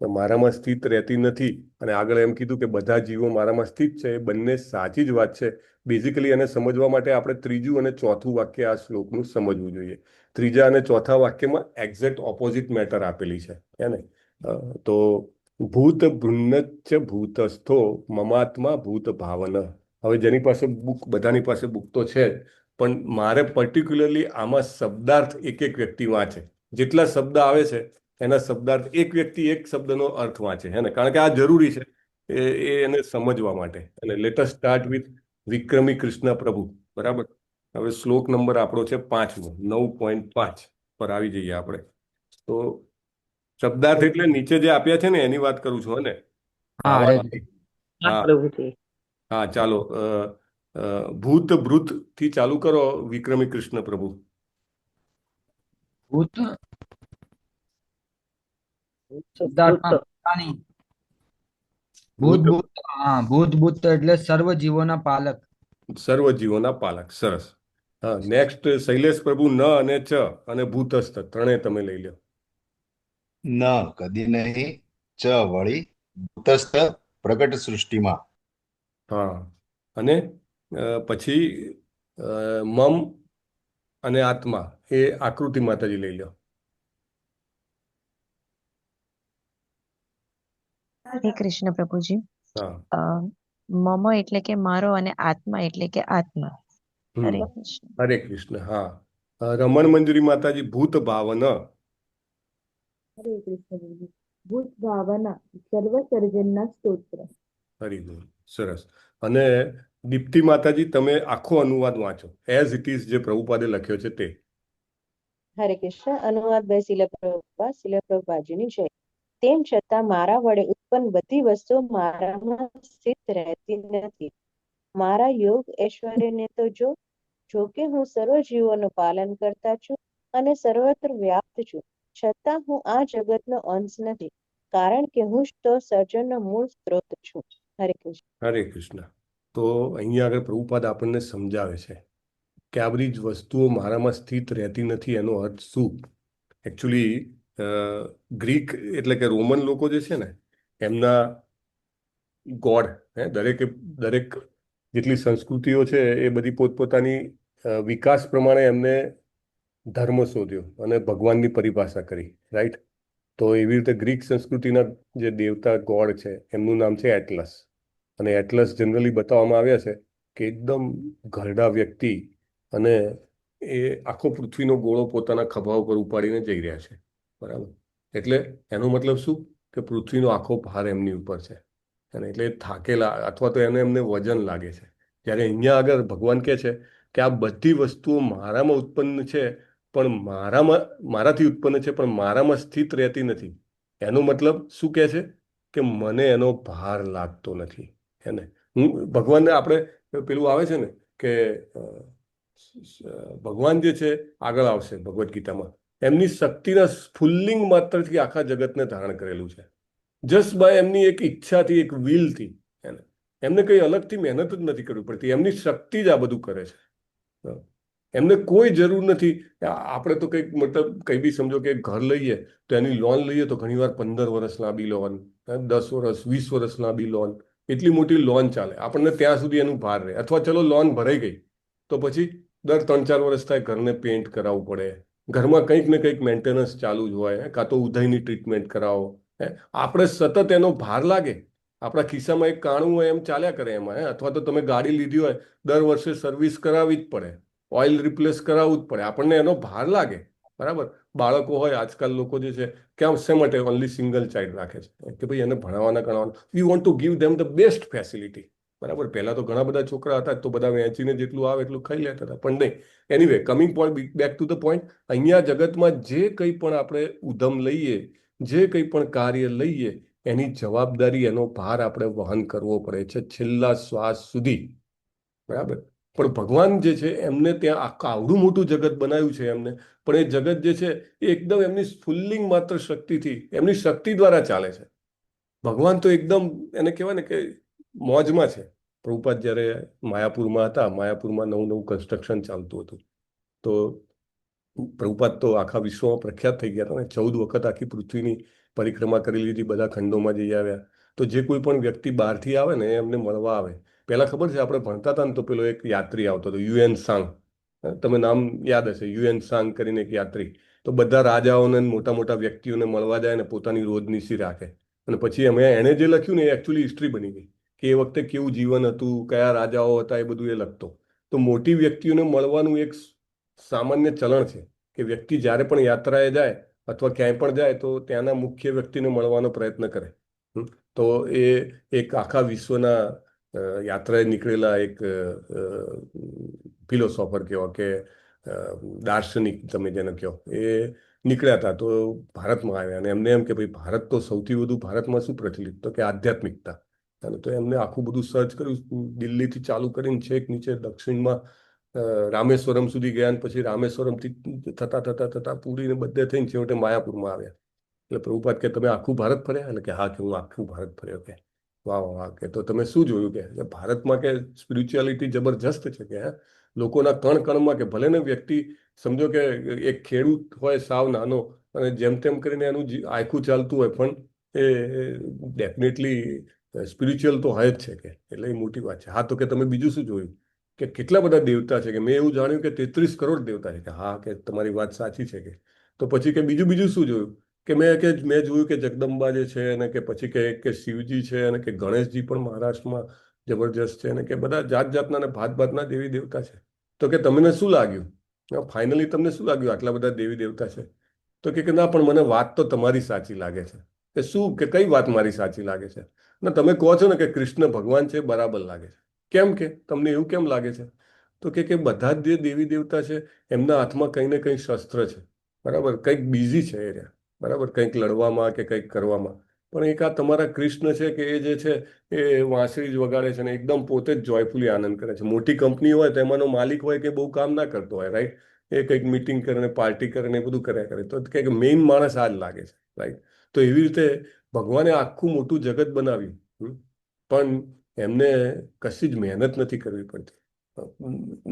મારામાં સ્થિત રહેતી નથી, અને આગળ એમ કીધું કે બધા જીવો મારામાં સ્થિત છે. એ બંને સાચી જ વાત છે. બેઝિકલી એને સમજવા માટે આપણે ત્રીજું અને ચોથું વાક્ય આ શ્લોકનું સમજવું જોઈએ. ત્રીજા અને ચોથા વાક્યમાં એક્ઝેક્ટ ઓપોઝિટ મેટર આપેલી છે. એને તો ભૂત ભૃન્નચ્ચ ભૂતસ્થો મમાત્મા ભૂત ભાવન. હવે જેની પાસે બુક, બધાની પાસે બુક તો છે, પણ મારે પર્ટિક્યુલરલી આમાં શબ્દાર્થ એક વ્યક્તિ વાંચે. જેટલા શબ્દ આવે છે એના શબ્દાર્થ એક વ્યક્તિ એક શબ્દનો અર્થ વાંચે. હે ને? કારણ કે આ જરૂરી છે એને સમજવા માટે. અને let us start with Vikrami Krishna Prabhu. બરાબર, હવે શ્લોક નંબર આપણો છે 5મો, 9.5 પર આવી જઈએ આપણે. તો શબ્દાર્થ એટલે નીચે જે આપ્યા છે ને એની વાત કરું છું. ને હા, ચાલો. ભૂત ભૃત થી ચાલુ કરો વિક્રમી કૃષ્ણ પ્રભુ. ભૂત શબ્દાર્થમાં પ્રાણી. ભૂત એટલે સર્વ જીવોના પાલક. સર્વ જીવોના પાલક. સરસ. હા, નેક્સ્ટ શૈલેષ પ્રભુ. ન અને ચ અને ભૂતસ્થ ત્રણે તમે લઈ લો. ન કદી નહીં, ચ વળી, ભૂતસ્થ પ્રગટ સૃષ્ટિમાં. હા, અને પછી મમ અને આત્મા એ આકૃતિ માતાજી લઈ લો. હરે કૃષ્ણ પ્રભુજી. હા. મમ એટલે કે મારો અને આત્મા એટલે કે આત્મા. હરે કૃષ્ણ. હરે કૃષ્ણ. હા. રમણ મંજરી માતાજી ભૂત ભાવન. હરે કૃષ્ણ. ભૂત ભાવના સર્વ સર્જનના સ્તોત્ર. હરી બોલ. સરસ. અને દીપ્તિ માતાજી તમે આખો અનુવાદ વાંચો એઝ ઇટ ઇઝ જે પ્રભુપાદે લખ્યો છે તે. હરે કૃષ્ણ. અનુવાદ બાય શીલ પ્રભુપાદજીની જય. તેમ છતાં મારા વડે ઉત્પન્ન બધી વસ્તુઓ મારામાં સ્થિત રહેતી નથી. મારા યોગ ઐશ્વર્યને તો જો કે હું સર્વ જીવોનું પાલન કરતા છું અને સર્વત્ર વ્યાપ્ત છું, છતાં હું આ જગતનો અંશ નથી, કારણ કે હું તો સર્જનનો મૂળ સ્ત્રોત છું. હરે કૃષ્ણ. હરે કૃષ્ણ. તો અહીંયા આગળ પ્રભુપાદ આપણને સમજાવે છે કે આ બધી જ વસ્તુઓ મારામાં સ્થિત રહેતી નથી. એનો અર્થ શું? એકચ્યુઅલી ગ્રીક એટલે કે રોમન લોકો જે છે ને એમના ગોડ દરેક જેટલી સંસ્કૃતિઓ છે એ બધી પોતપોતાની વિકાસ પ્રમાણે એમને ધર્મ શોધ્યો અને ભગવાનની પરિભાષા કરી. રાઈટ. તો એવી રીતે ગ્રીક સંસ્કૃતિના જે દેવતા ગોડ છે એમનું નામ છે એટલસ. અને એટલસ જનરલી બતાવવામાં આવ્યા છે કે એકદમ ઘરડા વ્યક્તિ અને એ આખો પૃથ્વીનો ગોળો પોતાના ખભા ઉપર ઉપાડીને જઈ રહ્યા છે. બરાબર. એટલે એનો મતલબ શું કે પૃથ્વીનો આખો ભાર એમની ઉપર છે અને એટલે થાકેલા અથવા તો એમને વજન લાગે છે. જ્યારે અહીંયા આગળ ભગવાન કહે છે કે આ બધી વસ્તુઓ મારામાં ઉત્પન્ન છે પણ મારાથી ઉત્પન્ન છે પણ મારામાં સ્થિત રહેતી નથી. એનો મતલબ શું કહે છે કે મને એનો ભાર લાગતો નથી. એને ભગવાનને આપણે પેલું આવે છે ને કે ભગવાન જે છે આગળ આવશે ભગવદ્ ગીતામાં એમની શક્તિના સ્ફુલ્લિંગ માત્રથી આખા જગતને ધારણ કરેલું છે. જસ્ટ બાય એમની એક ઈચ્છાથી, એક વિલથી. એમને કઈ અલગથી મહેનત જ નથી કરવી પડતી. એમની શક્તિ જ આ બધું કરે છે. એમને કોઈ જરૂર નથી. આપણે તો કંઈક મતલબ કંઈ બી સમજો કે ઘર લઈએ તો એની લોન લઈએ તો ઘણીવાર 15 વર્ષ લાંબી લોન, 10 વર્ષ, 20 વર્ષ લાંબી લોન, એટલી મોટી લોન ચાલે. આપણને ત્યાં સુધી એનું ભાર રહે. અથવા ચલો લોન ભરાઈ ગઈ તો પછી દર 3-4 વર્ષ થાય ઘરને પેઇન્ટ કરાવવું પડે, ઘરમાં કંઈક ને કંઈક મેન્ટેનન્સ ચાલુ જ હોય, કાં તો ઉધઈની ટ્રીટમેન્ટ કરાવો. આપણે સતત એનો ભાર લાગે. આપણા ખિસ્સામાં એક કાણું હોય એમ ચાલ્યા કરે એમાં. અથવા તો તમે ગાડી લીધી હોય દર વર્ષે સર્વિસ કરાવવી જ પડે, ઓઇલ રિપ્લેસ કરાવવું જ પડે. આપણને એનો ભાર લાગે. બરાબર. બાળકો હોય આજકાલ લોકો જે છે કેમ શા માટે ઓનલી સિંગલ ચાઇલ્ડ રાખે છે કે ભાઈ એને ભણાવવાના ગણાવવાના. We want to give them the best facility. બરાબર. પહેલા તો ઘણા બધા છોકરા હતા તો બધા વેચીને જેટલું આવે એટલું ખાઈ લેતા હતા. પણ નહીં. Anyway, coming point back to the point, અહીંયા જગતમાં જે કંઈ પણ આપણે ઉધમ લઈએ, જે કંઈ પણ કાર્ય લઈએ એની જવાબદારી, એનો ભાર આપણે વહન કરવો પડે છે છેલ્લા શ્વાસ સુધી. બરાબર. પણ ભગવાન જે છે એમને ત્યાં આખું આવડું મોટું જગત બનાવ્યું છે એમને, પણ એ જગત જે છે એ એકદમ એમની સ્ફુલ્લિંગ માત્ર શક્તિથી, એમની શક્તિ દ્વારા ચાલે છે. ભગવાન તો એકદમ એને કહેવાય ને કે મોજમાં છે. પ્રભુપાદ જ્યારે માયાપુરમાં હતા, માયાપુરમાં નવું કન્સ્ટ્રક્શન ચાલતું હતું, તો પ્રભુપાદ તો આખા વિશ્વમાં પ્રખ્યાત થઈ ગયા હતા ને. 14 વખત આખી પૃથ્વીની પરિક્રમા કરી લીધી, બધા ખંડોમાં જઈ આવ્યા. તો જે કોઈ પણ વ્યક્તિ બહારથી આવે ને એમને મળવા આવે. પહેલા ખબર છે આપણે ભણતા હતા ને તો પેલો એક યાત્રી આવતો હતો, યુએન સાંગ. તમે નામ યાદ હશે, યુએન સાંગ કરીને એક યાત્રી. તો બધા રાજાઓને મોટા મોટા વ્યક્તિઓને મળવા જાય ને પોતાની રોજનીશી રાખે. અને પછી એણે જે લખ્યું ને એ એકચ્યુઅલી હિસ્ટ્રી બની ગઈ કે એ વખતે કેવું જીવન હતું, કયા રાજાઓ હતા, એ બધું એ લખતો. તો મોટી વ્યક્તિઓને મળવાનું એક સામાન્ય ચલણ છે કે વ્યક્તિ જ્યારે પણ યાત્રાએ જાય અથવા ક્યાંય પણ જાય તો ત્યાંના મુખ્ય વ્યક્તિને મળવાનો પ્રયત્ન કરે. તો એ એક આખા વિશ્વના યાત્રાએ નીકળેલા એક ફિલોસોફર કહો કે દાર્શનિક તમે જેને કહો, એ નીકળ્યા હતા તો ભારતમાં આવ્યા અને એમને એમ કે ભાઈ ભારત તો સૌથી વધુ ભારતમાં શું પ્રચલિત, તો કે આધ્યાત્મિકતા. અને તો એમને આખું બધું સર્ચ કર્યું, દિલ્હીથી ચાલુ કરીને છેક નીચે દક્ષિણમાં રામેશ્વરમ સુધી ગયા અને પછી રામેશ્વરમથી થતા પૂરીને બધે થઈને છેવટે માયાપુરમાં આવ્યા. એટલે પ્રભુપાદ કે તમે આખું ભારત ફર્યા? એટલે કે હા, કે હું આખું ભારત ફર્યો. કે વાહ વાહ, કે તો તમે શું જોયું? કે ભારતમાં કે સ્પિરિચ્યુઆલિટી જબરજસ્ત છે કે લોકોના કણ કણમાં, કે ભલે ને વ્યક્તિ સમજો કે એક ખેડૂત હોય સાવ નાનો અને જેમ તેમ કરીને એનું આખું ચાલતું હોય, પણ એ ડેફિનેટલી સ્પિરિચ્યુઅલ તો હોય જ છે. કે એટલે એ મોટી વાત છે. હા, તો કે તમે બીજું શું જોયું? કે કેટલા બધા દેવતા છે? કે મેં એવું જાણ્યું કે 33 કરોડ દેવતા છે. કે હા, કે તમારી વાત સાચી છે. કે તો પછી કે બીજું શું જોયું? કે મેં જોયું કે જગદંબા જે છે અને કે પછી કે શિવજી છે અને કે ગણેશજી પણ મહારાષ્ટ્રમાં જબરજસ્ત છે અને કે બધા જાત જાતના અને ભાત ભાતના દેવી દેવતા છે. તો કે તમને શું લાગ્યું, ફાઇનલી તમને શું લાગ્યું આટલા બધા દેવી દેવતા છે? તો કે ના, પણ મને વાત તો તમારી સાચી લાગે છે. કે શું, કે કઈ વાત મારી સાચી લાગે છે? અને તમે કહો છો ને કે કૃષ્ણ ભગવાન છે, બરાબર લાગે છે. કેમ, કે તમને એવું કેમ લાગે છે? તો કે બધા જ જે દેવી દેવતા છે એમના હાથમાં કંઈ ને કંઈ શસ્ત્ર છે, બરાબર, કંઈક બીજી છે એ રહ્યા, બરાબર, કંઈક લડવામાં કે કંઈક કરવામાં. પણ એક આ તમારા કૃષ્ણ છે કે એ જે છે એ વાંસળી જ વગાડે છે ને એકદમ પોતે જ જોયફુલી આનંદ કરે છે. મોટી કંપની હોય તો એમાંનો માલિક હોય કે બહુ કામ ના કરતો હોય, રાઈટ, એ કંઈક મીટિંગ કરે ને પાર્ટી કરે ને એ બધું કર્યા કરે, તો કે મેઇન માણસ આ જ લાગે છે, રાઈટ. તો એવી રીતે ભગવાને આખું મોટું જગત બનાવ્યું, પણ એમને કશી જ મહેનત નથી કરવી પડતી,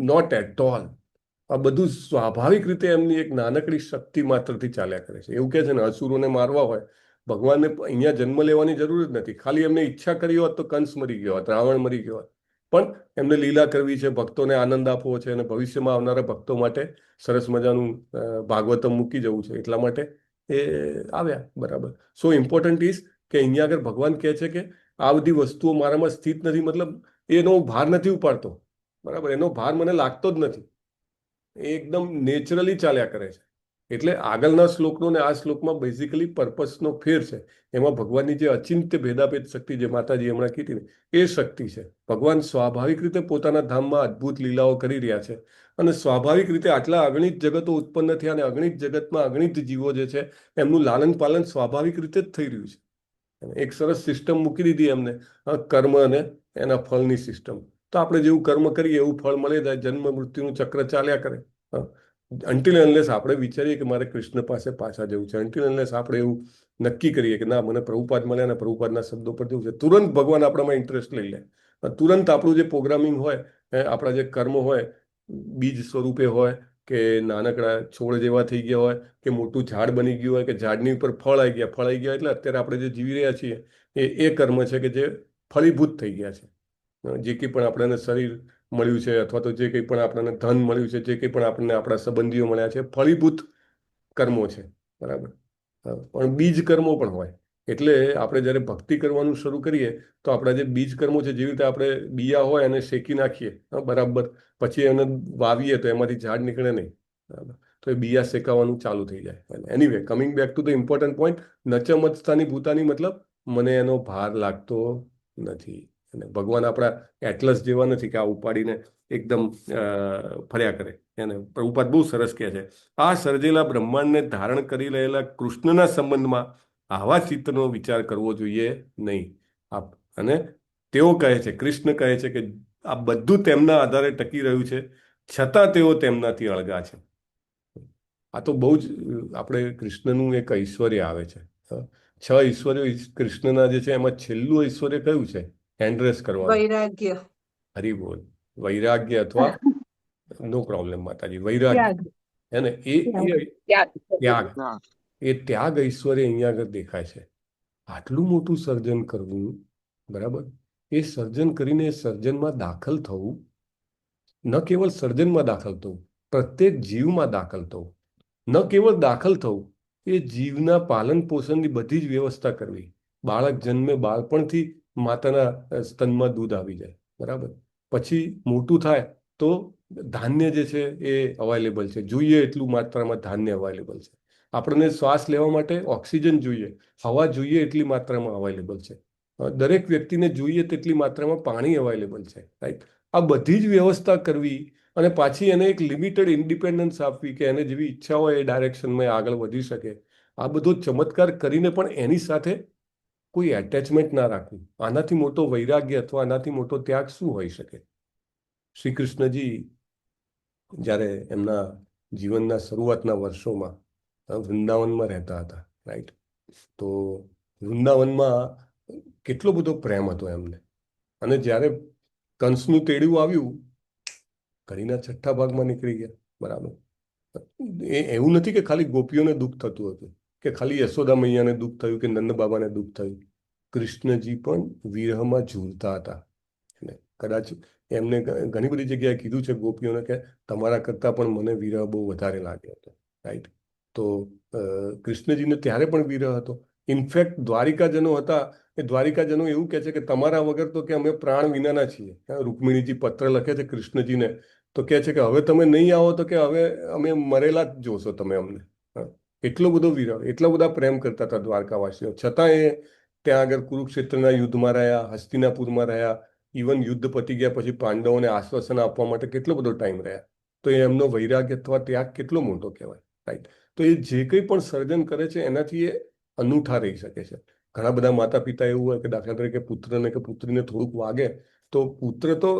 નોટ એટ ઓલ. આ બધું સ્વાભાવિક રીતે એમની એક નાનકડી શક્તિ માત્રથી ચાલ્યા કરે છે. એવું કહે છે ને, અસુરોને મારવા હોય, ભગવાનને અહીંયા જન્મ લેવાની જરૂર જ નથી. ખાલી એમને ઈચ્છા કરી હોત તો કંસ મરી ગયો હોત, રાવણ મરી ગયો હોત, પણ એમને લીલા કરવી છે, ભક્તોને આનંદ આપવો છે અને ભવિષ્યમાં આવનારા ભક્તો માટે સરસ મજાનું ભાગવતમ મૂકી જવું છે, એટલા માટે એ આવ્યા, બરાબર. સો ઇમ્પોર્ટન્ટ ઇઝ કે અહીંયા આગળ ભગવાન કહે છે કે આ બધી વસ્તુઓ મારામાં સ્થિત નથી, મતલબ એનો ભાર નથી ઉપાડતો, બરાબર, એનો ભાર મને લાગતો જ નથી, એ એકદમ નેચરલી ચાલ્યા કરે છે. એટલે આગળના શ્લોકનો ને આ શ્લોકમાં બેઝિકલી પર્પસનો ફેર છે. એમાં ભગવાનની જે અચિંત્ય ભેદાભેદ શક્તિ, જે માતાજી હમણાં કીધી ને, એ શક્તિ છે. ભગવાન સ્વાભાવિક રીતે પોતાના ધામમાં અદ્ભુત લીલાઓ કરી રહ્યા છે અને સ્વાભાવિક રીતે આટલા અગણિત જગતો ઉત્પન્ન થયા અને અગણિત જગતમાં અગણિત જીવો જે છે એમનું લાલન પાલન સ્વાભાવિક રીતે જ થઈ રહ્યું છે. એક સરસ સિસ્ટમ મૂકી દીધી એમને, કર્મ અને એના ફળની સિસ્ટમ. તો આપણે જેવું કર્મ કરીએ એવું ફળ મળે જાય, જન્મ મૃત્યુનું ચક્ર ચાલ્યા કરે. અન્ટિલ અનલેસ આપણે વિચારીએ કે મારે કૃષ્ણ પાસે પાછા જવું છે, અન્ટિલ અનલેસ આપણે એવું નક્કી કરીએ કે ના, મને પ્રભુપાદ મળ્યા અને પ્રભુપાદના શબ્દો પર જવું છે, તુરંત ભગવાન આપણામાં ઇન્ટરેસ્ટ લઈ લે. તુરંત આપણું જે પ્રોગ્રામિંગ હોય, આપણા જે કર્મ હોય, બીજ સ્વરૂપે હોય કે નાનકડા છોડ જેવા થઈ ગયા હોય કે મોટું ઝાડ બની ગયું હોય કે ઝાડની ઉપર ફળ આવી ગયા, એટલે અત્યારે આપણે જે જીવી રહ્યા છીએ એ કર્મ છે કે જે ફળીભૂત થઈ ગયા છે. જે કંઈ પણ આપણને શરીર મળ્યું છે અથવા તો જે કંઈ પણ આપણને ધન મળ્યું છે, જે કંઈ પણ આપણને આપણા સંબંધીઓ મળ્યા છે, ફળીભૂત કર્મો છે, બરાબર. પણ બીજ કર્મો પણ હોય. એટલે આપણે જ્યારે ભક્તિ કરવાનું શરૂ કરીએ તો આપણા જે બીજ કર્મો છે, જેવી રીતે આપણે બિયા હોય એને શેકી નાખીએ, બરાબર, પછી એને વાવીએ તો એમાંથી ઝાડ નીકળે નહીં, બરાબર. તો એ બિયા શેકાવાનું ચાલુ થઈ જાય. Anyway, coming back to the important point, નચમત્સ્તાની ભૂતાની, મતલબ મને એનો ભાર લાગતો નથી. અને ભગવાન આપણા એટલસ જેવા નથી કે આ ઉપાડીને એકદમ ફર્યા કરે. એને પ્રભુપાદ બહુ સરસ કહે છે, આ સર્જેલા બ્રહ્માંડને ધારણ કરી રહેલા કૃષ્ણના સંબંધમાં આવા ચિત્તનો વિચાર કરવો જોઈએ નહીં. અને તેઓ કહે છે, કૃષ્ણ કહે છે કે આ બધું તેમના આધારે ટકી રહ્યું છે, છતાં તેઓ તેમનાથી અળગા છે. આ તો બહુ જ આપણે કૃષ્ણનું એક ઐશ્વર્ય આવે છે. 6 ઐશ્વર્યો કૃષ્ણના જે છે એમાં છેલ્લું ઐશ્વર્ય કયું છે? એન્ડ્રેસ કરવાનું. વૈરાગ્ય. હરી બોલ. વૈરાગ્ય અથવા નો પ્રોબ્લેમ માતાજી, વૈરાગ્ય. એને ત્યાગ, એ ત્યાગ ઐશ્વર્ય અહીંયા આગળ દેખાય છે. આટલું મોટું સર્જન કરવું, બરાબર, એ સર્જન કરીને સર્જનમાં દાખલ થવું, ન કેવળ સર્જનમાં દાખલ થવું, પ્રત્યેક જીવમાં દાખલ થવું, ન કેવળ દાખલ થવું, એ જીવના પાલન પોષણની બધી જ વ્યવસ્થા કરવી. બાળક જન્મે બાળપણથી માતાના સ્તનમાં દૂધ આવી જાય, બરાબર, પછી મોટું થાય તો ધાન્ય જે છે એ અવેલેબલ છે, જોઈએ એટલું માત્રામાં ધાન્ય અવેલેબલ છે. આપણને શ્વાસ લેવા માટે ઓક્સિજન જોઈએ, હવા જોઈએ એટલી માત્રામાં અવેલેબલ છે. દરેક વ્યક્તિને જોઈએ તેટલી માત્રામાં પાણી અવેલેબલ છે, રાઈટ. આ બધી જ વ્યવસ્થા કરવી અને પાછી એને એક લિમિટેડ ઇન્ડિપેન્ડન્સ આપવી કે એને જેવી ઈચ્છા હોય એ ડાયરેક્શનમાં આગળ વધી શકે. આ બધો ચમત્કાર કરીને પણ એની સાથે કોઈ એટેચમેન્ટ ના રાખવું, આનાથી મોટો વૈરાગ્ય અથવા આનાથી મોટો ત્યાગ શું હોઈ શકે? શ્રી કૃષ્ણજી જ્યારે એમના જીવનના શરૂઆતના વર્ષોમાં વૃંદાવનમાં રહેતા હતા, રાઈટ, તો વૃંદાવનમાં કેટલો બધો પ્રેમ હતો એમને. અને જ્યારે કંસનું તેડું આવ્યું, કડીના 6થા ભાગમાં નીકળી ગયા, બરાબર. એવું નથી કે ખાલી ગોપીઓને દુઃખ થતું હતું કે ખાલી યશોદા મૈયાને દુઃખ થયું કે નંદ બાબાને દુઃખ થયું. કૃષ્ણજી પણ વિરહમાં ઝૂલતા હતા. કદાચ એમને ઘણી બધી જગ્યાએ કીધું છે ગોપીઓને કે તમારા કરતાં પણ મને વિરહ બહુ વધારે લાગ્યો હતો, રાઈટ. તો કૃષ્ણજીને ત્યારે પણ વિરહ હતો. ઇનફેક્ટ દ્વારિકાજનો હતા એ દ્વારિકાજનો એવું કહે છે કે તમારા વગર તો કે અમે પ્રાણ વિનાના છીએ. રૂકમિણીજી પત્ર લખે છે કૃષ્ણજીને તો કહે છે કે હવે તમે નહીં આવો તો કે હવે અમે મરેલા જ જોશો તમે અમને. એટલો બધો વિરહ, એટલા બધા પ્રેમ કરતા હતા દ્વારકાવાસીઓ. છતાં એ ત્યાં આગળ કુરુક્ષેત્રના યુદ્ધમાં રહ્યા, હસ્તિનાપુરમાં રહ્યા, ઇવન યુદ્ધ પતી ગયા પછી પાંડવોને આશ્વાસન આપવા માટે કેટલો બધો ટાઈમ રહ્યા. તો એ એમનો વૈરાગ્ય અથવા ત્યાગ કેટલો મોટો કહેવાય, રાઈટ? તો એ જે કંઈ પણ સર્જન કરે છે એનાથી એ અનૂઠા રહી શકે છે. ઘણા બધા માતા પિતા એવું હોય કે દાખલા તરીકે પુત્રને કે પુત્રીને થોડુંક વાગે તો પુત્ર તો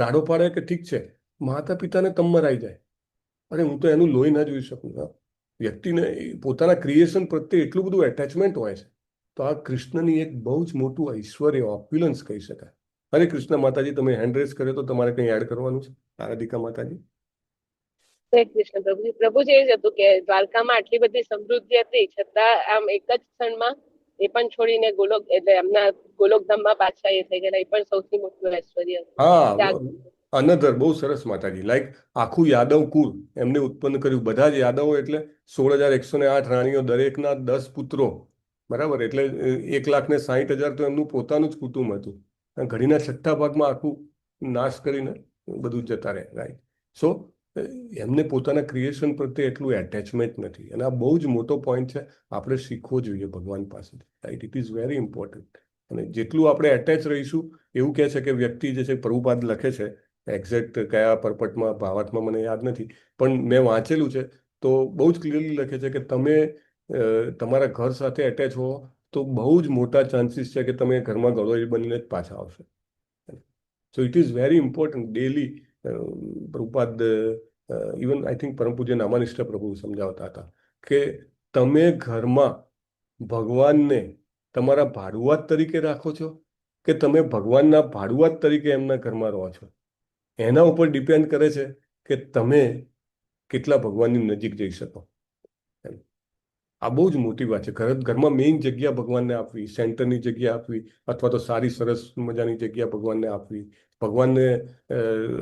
રાડો પાડે કે ઠીક છે, માતા પિતાને તમરાઈ જાય. અરે હું તો એનું લોહી ના જોઈ શકું. વ્યક્તિને પોતાના ક્રિએશન પ્રત્યે એટલું બધું એટેચમેન્ટ હોય છે. તો આ કૃષ્ણની એક બહુ જ મોટું ઐશ્વર્ય, ઓપ્યુલન્સ કહી શકાય. હરે કૃષ્ણ. માતાજી, તમે હેન્ડ રેઝ કર્યો તો તમારે કંઈ એડ કરવાનું છે? આરાધિકા માતાજી. હરે કૃષ્ણ પ્રભુજી. પ્રભુજી એ જ હતું કે દ્વારકામાં આટલી બધી સમૃદ્ધિ હતી છતાં આમ એક જ ક્ષણમાં એ પણ છોડીને ગોલોક એટલે એમના ગોલોકધામમાં પાછા એ થઈ ગયા. એ પણ સૌથી મોટું ઐશ્વર્ય હતું. અનધર બહુ સરસ માતાજી. લાઈક આખું યાદવ કુળ એમને ઉત્પન્ન કર્યું. બધા જ યાદવો એટલે 16,108 રાણીઓ, દરેકના 10 પુત્રો, બરાબર? એટલે 1,60,000 તો એમનું પોતાનું જ કુટુંબ હતું. ઘડીના છઠ્ઠા ભાગમાં આખું નાશ કરીને બધું જતા રહે, રાઈટ? સો એમને પોતાના ક્રિએશન પ્રત્યે એટલું એટેચમેન્ટ નથી. અને આ બહુ જ મોટો પોઈન્ટ છે, આપણે શીખવો જોઈએ ભગવાન પાસેથી, right? It is very important. અને જેટલું આપણે એટેચ રહીશું, એવું કહે છે કે વ્યક્તિ જે છે, પ્રભુપાદ લખે છે, એક્ઝેક્ટ કયા પરપટમાં ભાવાર્થમાં મને યાદ નથી, પણ મેં વાંચેલું છે તો બહુ જ ક્લિયરલી લખે છે કે તમે તમારા ઘર સાથે એટેચ હો તો બહુ જ મોટા ચાન્સીસ છે કે તમે ઘરમાં ગળોઈ બનીને જ પાછા આવશો. So it is very important. Daily Prabhupada even I think પરમ પૂજ્ય નામાનિષ્ઠ પ્રભુ સમજાવતા હતા કે તમે ઘરમાં ભગવાનને તમારા ભાડુઆત તરીકે રાખો છો કે તમે ભગવાનના ભાડુઆત તરીકે એમના ઘરમાં રહો છો. એના ઉપર ડિપેન્ડ કરે છે કે તમે કેટલા ભગવાનની નજીક જઈ શકો. આ બહુ જ મોટી વાત છે. ઘરમાં મેઇન જગ્યા ભગવાનને આપવી, સેન્ટરની જગ્યા આપવી, અથવા તો સારી સરસ મજાની જગ્યા ભગવાનને આપવી. ભગવાનને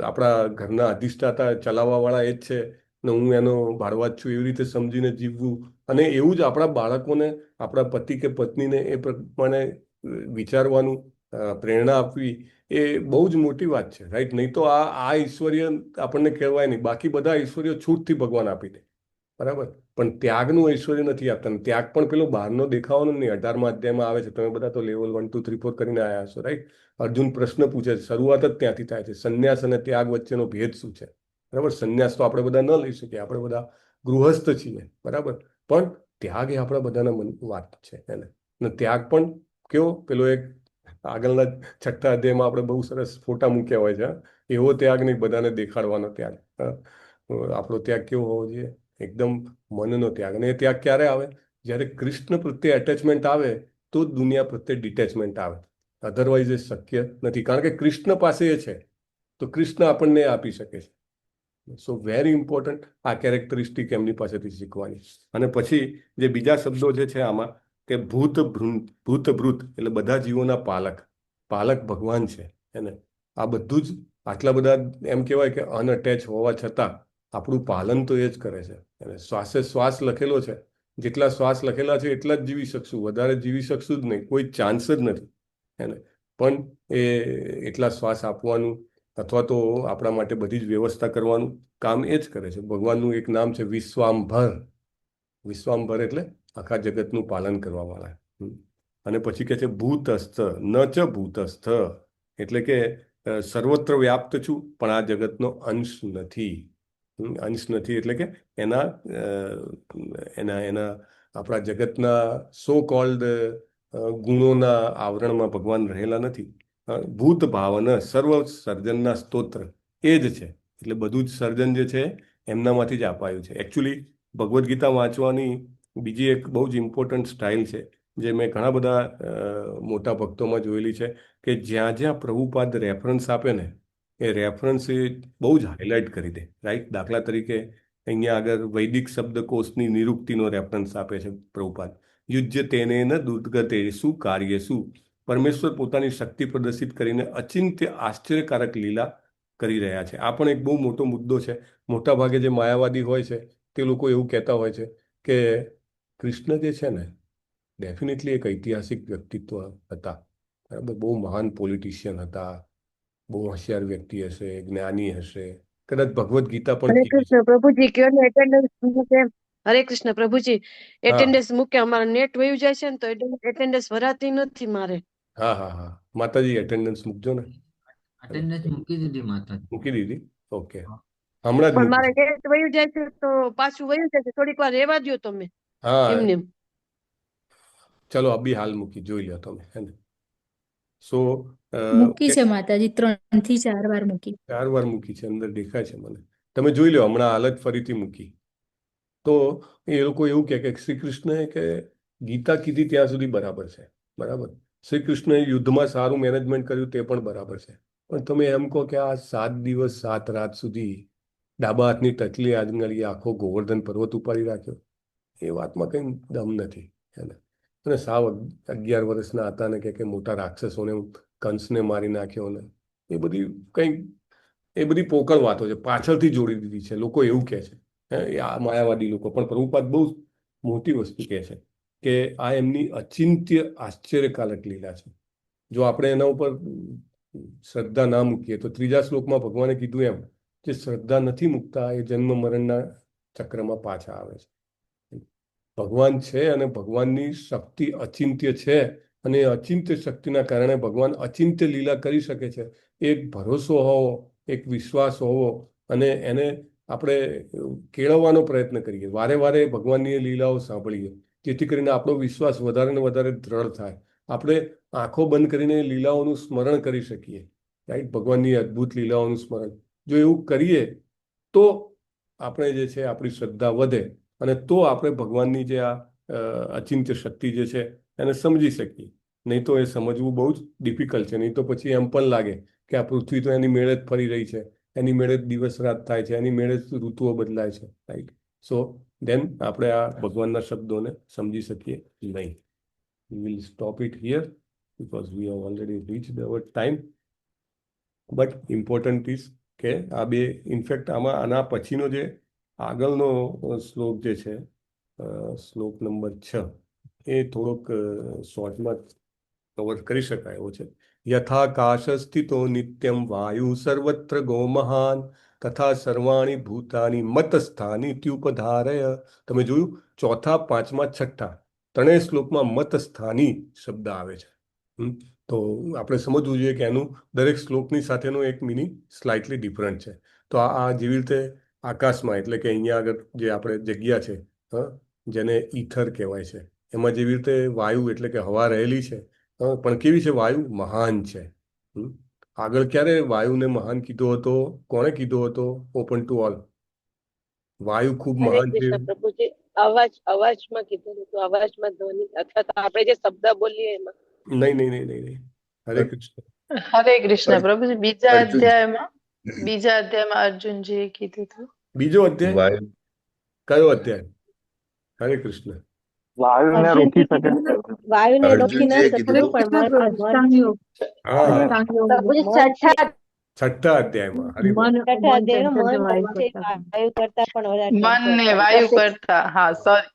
આપણા ઘરના અધિષ્ઠાતા ચલાવવાવાળા એ જ છે ને હું એનો ભાડવાત છું એવી રીતે સમજીને જીવવું. અને એવું જ આપણા બાળકોને, આપણા પતિ કે પત્નીને એ પ્રમાણે વિચારવાનું પ્રેરણા આપવી એ બહુ જ મોટી વાત છે, રાઈટ? નહીં તો આ ઐશ્વર્ય આપણને કહેવાય નહીં. બાકી બધા ઐશ્વર્ય છૂટથી ભગવાન આપી દે, બરાબર? પણ ત્યાગનું ઐશ્વર્ય નથી આપતા. ત્યાગ પણ પેલો બહારનો દેખાવાનો નહીં. 18મા અધ્યાયમાં આવે છે. તમે બધા તો લેવલ 1, 2, 3, 4 કરીને આવ્યા છો, રાઈટ? અર્જુન પ્રશ્ન પૂછે છે, શરૂઆત જ ત્યાંથી થાય છે. સંન્યાસ અને ત્યાગ વચ્ચેનો ભેદ શું છે, બરાબર? સંન્યાસ તો આપણે બધા ન લઈ શકીએ, આપણે બધા ગૃહસ્થ છીએ, બરાબર? પણ ત્યાગ એ આપણા બધાના વાત છે એને. અને ત્યાગ પણ કેવો, પેલો એક આગળના 6ઠ્ઠા અધ્યાયમાં આપણે બહુ સરસ ફોટા મૂક્યા હોય છે. એવો ત્યાગ નહીં, બધાને દેખાડવાનો ત્યાગ. આપણો ત્યાગ કેવો હોવો જોઈએ? એકદમ મનનો ત્યાગ. અને એ ત્યાગ ક્યારે આવે? જ્યારે કૃષ્ણ પ્રત્યે એટેચમેન્ટ આવે તો જ દુનિયા પ્રત્યે ડિટેચમેન્ટ આવે. અધરવાઇઝ એ શક્ય નથી. કારણ કે કૃષ્ણ પાસે એ છે તો કૃષ્ણ આપણને આપી શકે છે. સો વેરી ઇમ્પોર્ટન્ટ આ કેરેક્ટરિસ્ટિક એમની પાસેથી શીખવાની. અને પછી જે બીજા શબ્દો જે છે આમાં કે ભૂત ભૃત એટલે બધા જીવોના પાલક ભગવાન છે એને. આ બધું જ આટલા બધા એમ કહેવાય કે અનઅટેચ હોવા છતાં આપણું પાલન તો એ જ કરે છે. અને શ્વાસે શ્વાસ લખેલો છે. જેટલા શ્વાસ લખેલા છે એટલા જ જીવી શકશું, વધારે જીવી શકશું જ નહીં, કોઈ ચાન્સ જ નથી એને. પણ એ એટલા શ્વાસ આપવાનું અથવા તો આપણા માટે બધી જ વ્યવસ્થા કરવાનું કામ એ જ કરે છે. ભગવાનનું એક નામ છે વિશ્વાંભર. વિશ્વાંભર એટલે આખા જગતનું પાલન કરવા વાળા. અને પછી કહે છે ભૂતસ્થ ન ચ ભૂતસ્થ, એટલે કે સર્વત્ર વ્યાપ્ત છું પણ આ જગતનો અંશ નથી. અંશ નથી એટલે કે એના આપણા જગતના સો કોલ્ડ ગુણોના આવરણમાં ભગવાન રહેલા નથી. ભૂત ભાવન સર્વ સર્જનના સ્તોત્ર એ જ છે. એટલે બધું જ સર્જન જે છે એમનામાંથી જ અપાયું છે. એકચ્યુઅલી ભગવદ્ ગીતા વાંચવાની બીજી એક બહુ જ ઇમ્પોર્ટન્ટ સ્ટાઇલ છે જે મેં ઘણા બધા મોટા ભક્તોમાં જોયેલી છે કે જ્યાં જ્યાં પ્રભુપાદ રેફરન્સ આપે ને એ રેફરન્સ એ બહુ જ હાઇલાઇટ કરી દે, રાઈટ? દાખલા તરીકે અહીંયા આગળ વૈદિક શબ્દકોશની નિરુક્તિનો રેફરન્સ આપે છે પ્રભુપાદ. યુજ્ય તેને ન દુર્ગતે શું કાર્ય શું. પરમેશ્વર પોતાની શક્તિ પ્રદર્શિત કરીને અચિંત્ય આશ્ચર્યકારક લીલા કરી રહ્યા છે. આ પણ એક બહુ મોટો મુદ્દો છે. મોટા ભાગે જે માયાવાદી હોય છે તે લોકો એવું કહેતા હોય છે કે કૃષ્ણ જે છે ને ડેફિનેટલી એક ઐતિહાસિક વ્યક્તિત્વ હતા, બરાબર, બહુ મહાન પોલિટિશિયન હતા, બહુ હોશિયાર વ્યક્તિ હશે, જ્ઞાની હશે, કદાચ ભગવદ્ ગીતા પણ હરે કીધી છે. કૃષ્ણ પ્રભુજી કયો ને એટેન્ડન્સ મૂકે. હરે કૃષ્ણ પ્રભુજી હા એટેન્ડન્સ મૂકે, અમારે નેટ વયું જાય છે ને તો એટેન્ડન્સ ભરાતી નથી મારે. હા હા હા માતાજી એટેન્ડન્સ મૂકજો ને. અટેન્ડન્સ મૂકી દીધી માતા. મૂકી દીધી? ઓકે, હમણાં જ પણ મૂકી મારે છે. નેટ વયું જાય છે તો પાછું વયું જાય છે, થોડીક વાર રહેવા દ્યો તમે હા એમને એમ. ચલો અભી હાલ મૂકી, જોઈ લો તમે, હે ને. સો મૂકી છે માતાજી, 3 થી 4 વાર મૂકી. 4 વાર મૂકી છે, અંદર દેખાય છે મને. તમે જોઈ લો, હમણાં હાલ જ ફરીથી મૂકી. તો એ લોકો એવું કહે કે શ્રી કૃષ્ણએ કે ગીતા કીધી ત્યાં સુધી બરાબર છે, બરાબર. શ્રી કૃષ્ણએ યુદ્ધમાં સારું મેનેજમેન્ટ કર્યું તે પણ બરાબર છે, પણ તમે એમ કહો કે આ 7 દિવસ 7 રાત સુધી ડાબા હાથની ટચલી આંગળીએ આખો ગોવર્ધન પર્વત ઉપાડી રાખ્યો, એ વાતમાં કંઈ દમ નથી, હે ને. અને સાવ 11 વર્ષના હતા ને કે મોટા રાક્ષસોને કંસને મારી નાખ્યો ને એ બધી કંઈ, એ બધી પોકળ વાતો છે, પાછળથી જોડી દીધી છે, લોકો એવું કહે છે. આ માયાવાદી લોકો. પણ પ્રભુપાદ બહુ મોટી વસ્તુ કહે છે કે આ એમની અચિંત્ય આશ્ચર્યકારક લીલા છે. જો આપણે એના ઉપર શ્રદ્ધા ના મૂકીએ તો 3જા શ્લોકમાં ભગવાને કીધું એમ જે શ્રદ્ધા નથી મૂકતા એ જન્મ મરણના ચક્રમાં પાછા આવે છે. ભગવાન છે અને ભગવાનની શક્તિ અચિંત્ય છે, અને એ અચિંત્ય શક્તિના કારણે ભગવાન અચિંત્ય લીલા કરી શકે છે. એક ભરોસો હોવો, એક વિશ્વાસ હોવો, અને એને આપણે કેળવવાનો પ્રયત્ન કરીએ, વારે વારે ભગવાનની એ લીલાઓ સાંભળીએ, જેથી કરીને આપણો વિશ્વાસ વધારે ને વધારે દ્રઢ થાય. આપણે આંખો બંધ કરીને લીલાઓનું સ્મરણ કરી શકીએ, રાઈટ, ભગવાનની અદ્ભુત લીલાઓનું સ્મરણ. જો એવું કરીએ તો આપણે જે છે આપણી શ્રદ્ધા વધે, અને તો આપણે ભગવાનની જે આ અચિંત્ય શક્તિ જે છે એને સમજી શકીએ. નહીં તો એ સમજવું બહુ જ ડિફિકલ્ટ છે. નહીં તો પછી એમ પણ લાગે કે આ પૃથ્વી તો એની મેળે જ ફરી રહી છે, એની મેળે જ દિવસ રાત થાય છે, એની મેળે જ ઋતુઓ બદલાય છે, રાઈટ. સો દેન આપણે આ ભગવાનના શબ્દોને સમજી શકીએ નહીં. We will stop it here because we have already reached our time. But important is કે આ બે, ઇનફેક્ટ આમાં આના પછીનો જે આગળનો શ્લોક જે છે, શ્લોક નંબર 6, એ થોડોક શોર્ટમાં કવર કરી શકાય એવો છે. યથાકાશ સ્થિતો નિત્યમ વાયુ સર્વત્ર ગોમહાન તથા સર્વાણી ભૂતાની મતસ્થાની ત્યુપધારય. તમે જોયું, 4થા, 5મા, 6ઠા 3 શ્લોકમાં મતસ્થાની શબ્દ આવે છે. તો આપણે સમજવું જોઈએ કે એનું દરેક શ્લોકની સાથેનો એક મિનિંગ સ્લાઇટલી ડિફરન્ટ છે. તો આ જેવી રીતે આકાશમાં, એટલે કે અહીંયા આગળ જે આપણે જગ્યા છે, જેને ઈથર કહેવાય છે, એમાં જેવી રીતે વાયુ એટલે કે હવા રહેલી છે, પણ કેવી છે વાયુ? મહાન છે. આગળ ક્યારે વાયુને મહાન કીધો હતો? કોણે કીધો હતો? Open to all. વાયુ ખૂબ હરે મહાન છે. કૃષ્ણ પ્રભુજી, અવાજમાં કીધું હતું, અવાજમાં ધ્વનિ, અથવા તો આપણે જે શબ્દ બોલીએ એમાં. નહીં નહીં નહીં નહીં નહીં. હરે કૃષ્ણ. હરે કૃષ્ણ પ્રભુજી, બીજા અર્જુન. અધ્યાયમાં અર્જુનજીએ કીધું હતું. બીજો અધ્યાય? વાયુ. કયો અધ્યાય? હરે કૃષ્ણ. વાયુને રોકી શકે. વાયુને રોકી ન અર્જુનજીએ શકે કીધું પણ હા, પ્રભુજી છઠ્ઠા છઠ્ઠા અધ્યાયમાં. હરિ બોલ. છઠ્ઠા અધ્યાયનું મન છે વાયુ કરતા પણ વધારે મન ને ચંચળ. વાયુ કરતા, હા સોરી,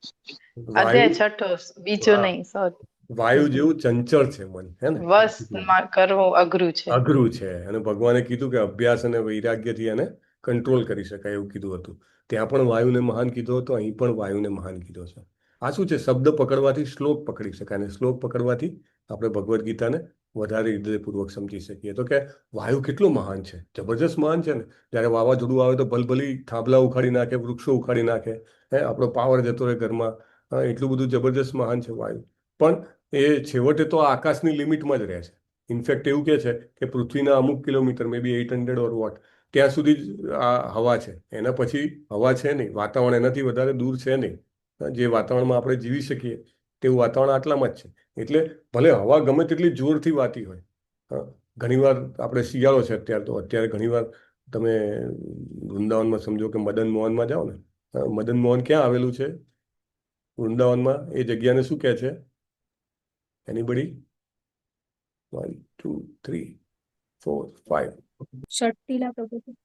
અધ્યાય વાયુ, છઠ્ઠો, બીજો હા, નહીં, સોરી. વાયુ જેવું ચંચળ છે મન, હે ને. વશમાં કરવું અઘરું છે. અઘરું છે, અને ભગવાને કીધું કે અભ્યાસ અને વૈરાગ્યથી એને કંટ્રોલ કરી શકાય એવું કીધું હતું. ત્યાં પણ વાયુને મહાન કીધો હતો, અહીં પણ વાયુને મહાન કીધો છે. આ શું છે? શબ્દ પકડવાથી શ્લોક પકડી શકાય, અને શ્લોક પકડવાથી આપણે ભગવદ્ ગીતાને વધારે હૃદયપૂર્વક સમજી શકીએ. તો કે વાયુ કેટલો મહાન છે, જબરજસ્ત મહાન છે ને. જ્યારે વાવાઝોડું આવે તો ભલભલી થાંભલા ઉખાડી નાખે, વૃક્ષો ઉખાડી નાખે, આપણો પાવર જતો રહે ઘરમાં. એટલું બધું જબરજસ્ત મહાન છે વાયુ. પણ એ છેવટે તો આકાશની લિમિટમાં જ રહે છે. ઇનફેક્ટ એવું કહે છે કે પૃથ્વીના અમુક કિલોમીટર, મે બી 800 ઓર વોટ, ત્યાં સુધી જ આ હવા છે. એના પછી હવા છે નહીં, વાતાવરણ એનાથી વધારે દૂર છે નહીં. જે વાતાવરણમાં આપણે જીવી શકીએ તેવું વાતાવરણ આટલામાં જ છે. એટલે ભલે હવા ગમે તેટલી જોરથી વાતી હોય, ઘણીવાર આપણે શિયાળો છે અત્યારે, તો અત્યારે ઘણીવાર તમે વૃંદાવનમાં સમજો કે મદન મોહનમાં જાઓ ને, મદન મોહન ક્યાં આવેલું છે વૃંદાવનમાં? એ જગ્યાને શું કહે છે? એનીબડી? 1 2 3 4 5. ષટ્ટિલા પ્રભુજી.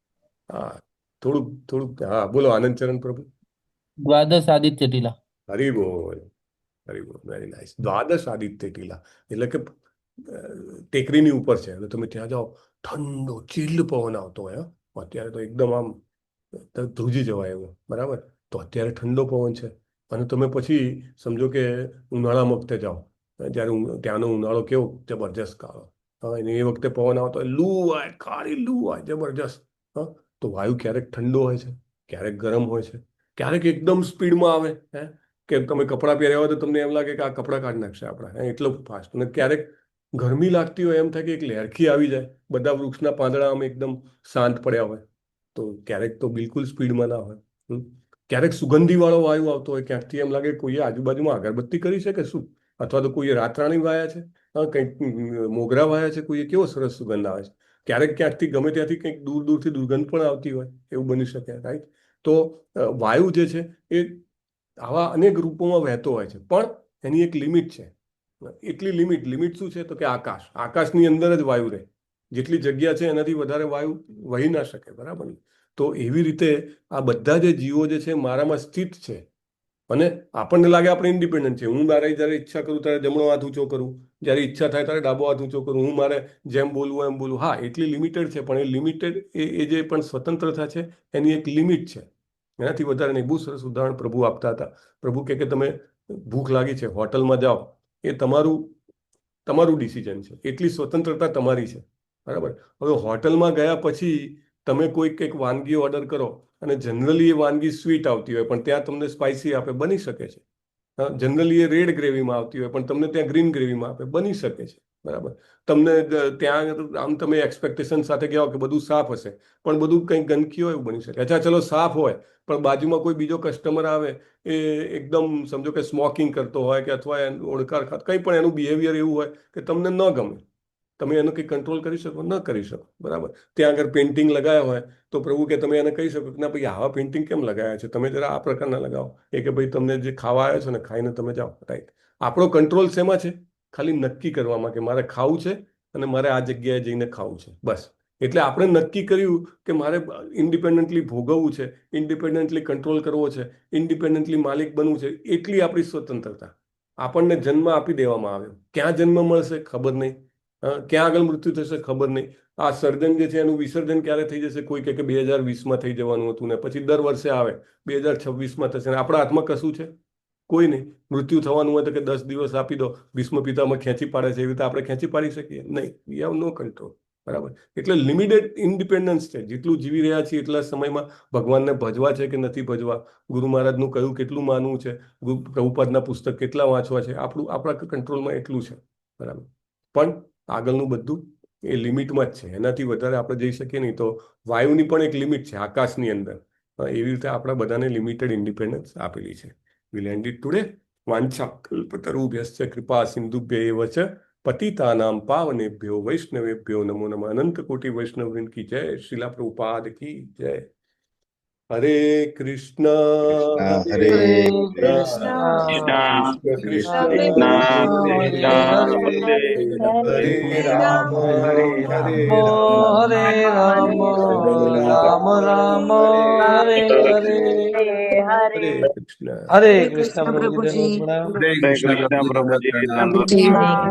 હા, થોડુંક. હા, બોલો આનંદ ચરણ પ્રભુ. દ્વાદશ આદિત્ય ટીલા. હરી બોલ, હરી બોલ, વેરી નાઇસ. દ્વાદશ આદિત્ય ટીલા એટલે કે ટેકરીની ઉપર છે અને તમે ત્યાં જાઓ, ઠંડો ચીલ્ડ પવન આવતો હોય. અત્યારે તો એકદમ આમ ધ્રુજી જવાય એવો, બરાબર. તો અત્યારે ઠંડો પવન છે અને તમે પછી સમજો કે ઉનાળા વખતે જાઓ, જ્યારે ત્યાંનો ઉનાળો કેવો જબરજસ્ત કાળો, અને એ વખતે પવન આવતો હોય, લૂ હોય, કાળી લૂ હોય જબરજસ્ત. તો વાયુ ક્યારેક ઠંડો હોય છે, ક્યારેક ગરમ હોય છે, ક્યારેક એકદમ સ્પીડમાં આવે, કે તમે કપડાં પહેર્યા હોય તો તમને એમ લાગે કે આ કપડાં કાઢી નાખશે આપણા, એટલો ફાસ્ટ. અને ક્યારેક ગરમી લાગતી હોય, એમ થાય કે એક લહેરખી આવી જાય, બધા વૃક્ષના પાંદડા આમ એકદમ શાંત પડ્યા હોય. તો ક્યારેક તો બિલકુલ સ્પીડમાં ના હોય. ક્યારેક સુગંધી વાળો વાયુ આવતો હોય, ક્યાંકથી એમ લાગે કોઈએ આજુબાજુમાં અગરબત્તી કરી છે કે શું, અથવા તો કોઈએ રાતરાણી વાયા છે, કંઈક મોગરા વાયા છે, કોઈએ કેવો સરસ સુગંધ આવે છે. ક્યારેક ક્યાંકથી ગમે ત્યાંથી કંઈક દૂર દૂરથી દુર્ગંધ પણ આવતી હોય, એવું બની શકે, રાઈટ. તો વાયુ જે છે એ આવા અનેક રૂપોમાં વહેતો હોય છે, પણ એની એક લિમિટ છે. એટલી લિમિટ શું છે? તો કે આકાશની અંદર જ વાયુ રહે. જેટલી જગ્યા છે એનાથી વધારે વાયુ વહી ના શકે, બરાબર. તો એવી રીતે આ બધા જે જીવો જે છે મારામાં સ્થિત છે, અને આપણને લાગે આપણે ઇન્ડિપેન્ડન્ટ છે. હું મારે જ્યારે ઈચ્છા કરું ત્યારે જમણો હાથ ઊંચો કરું, જ્યારે ઈચ્છા થાય ત્યારે ડાબો હાથ ઊંચો કરું, હું મારે જેમ બોલવું એમ બોલું. હા, એટલી લિમિટેડ છે, પણ એ લિમિટેડ એ જે પણ સ્વતંત્રતા છે એની એક લિમિટ છે, એનાથી વધારે નહીં. બહુ સરસ ઉદાહરણ પ્રભુ આપતા હતા. પ્રભુ કે તમે ભૂખ લાગી છે, હોટલમાં જાઓ, એ તમારું ડિસિઝન છે, એટલી સ્વતંત્રતા તમારી છે, બરાબર. હવે હોટલમાં ગયા પછી તમે કંઈક વાનગી ઓર્ડર કરો અને જનરલી એ વાનગી સ્વીટ આવતી હોય, પણ ત્યાં તમને સ્પાઇસી આપે, બની શકે છે. જનરલી એ રેડ ગ્રેવીમાં આવતી હોય, પણ તમને ત્યાં ગ્રીન ગ્રેવીમાં આપે, બની શકે છે, બરાબર. તમને ત્યાં આમ તમે એક્સપેક્ટેશન સાથે ગયા કે બધું સાફ હશે, પણ બધું કંઈક ગંદકી હોય એવું બની શકે. અચ્છા, ચલો સાફ હોય, પણ બાજુમાં કોઈ બીજો કસ્ટમર આવે, એ એકદમ સમજો કે સ્મોકિંગ કરતો હોય કે અથવા ઓળકાર ખાત, કંઈ પણ એનું બિહેવિયર એવું હોય કે તમને ન ગમે, તમે એનો કંઈ કંટ્રોલ કરી શકો? ન કરી શકો, બરાબર. ત્યાં આગળ પેઇન્ટિંગ લગાવ્યા હોય તો પ્રભુ કે તમે એને કહી શકો કે ના ભાઈ, આવા પેઇન્ટિંગ કેમ લગાવ્યા છે, તમે જરા આ પ્રકારના લગાવો. એ કે ભાઈ તમને જે ખાવા આવ્યો છે ને, ખાઈને તમે જાઓ, રાઈટ. આપણો કંટ્રોલ શેમાં છે? ખાલી નક્કી કરવામાં કે મારે ખાવું છે અને મારે આ જગ્યાએ જઈને ખાવું છે, બસ. એટલે આપણે નક્કી કર્યું કે મારે ઇન્ડિપેન્ડન્ટલી ભોગવવું છે, ઇન્ડિપેન્ડન્ટલી કંટ્રોલ કરવો છે, ઇન્ડિપેન્ડન્ટલી માલિક બનવું છે. એટલી આપણી સ્વતંત્રતા. આપણને જન્મ આપી દેવામાં આવ્યો. ક્યાં જન્મ મળશે ખબર નહીં, ક્યાં આગળ મૃત્યુ થશે ખબર નહીં. આ સર્જન જે છે એનું વિસર્જન ક્યારે થઈ જશે? કોઈ કે 2020માં થઈ જવાનું હતું ને પછી દર વર્ષે આવે 2026માં થશે, ને આપણા હાથમાં કશું છે? કોઈ નહીં. મૃત્યુ થવાનું હોય તો કે 10 દિવસ આપી દો, ભીષ્મ પિતામહ ખેંચી પાડે છે, એવી રીતે આપણે ખેંચી પાડી શકીએ? નહીં. વી હેવ નો કંટ્રોલ, બરાબર. એટલે લિમિટેડ ઇન્ડિપેન્ડન્સ છે. જેટલું જીવી રહ્યા છીએ એટલા સમયમાં ભગવાનને ભજવા છે કે નથી ભજવા, ગુરુ મહારાજનું કહ્યું કેટલું માનવું છે, પ્રભુપાદના પુસ્તક કેટલા વાંચવા છે, આપણા કંટ્રોલમાં એટલું છે, બરાબર. પણ આગળનું બધું એ લિમિટમાં જ છે, એનાથી વધારે આપણે જઈ શકીએ નહીં. તો વાયુની પણ એક લિમિટ છે આકાશની અંદર. એવી રીતે આપણા બધાને લિમિટેડ ઇન્ડિપેન્ડન્સ આપેલી છે. We'll end it today. વાંછા કલ્પતરુભ્યશ્ચ કૃપા સિંધુભ્ય એવ ચ પતિતાનામ પાવનેભ્યો વૈષ્ણવેભ્યો નમો નમઃ. અનંત કોટી વૈષ્ણવવૃંદ કી જય. શ્રીલા પ્રભુપાદ કી જય. હરે કૃષ્ણ હરે કૃષ્ણ હરે રામ હરે રામ રામ રામ હરે હરે. હરે કૃષ્ણ. હરે કૃષ્ણ પ્રભુજી. હરે કૃષ્ણ પ્રભુજી.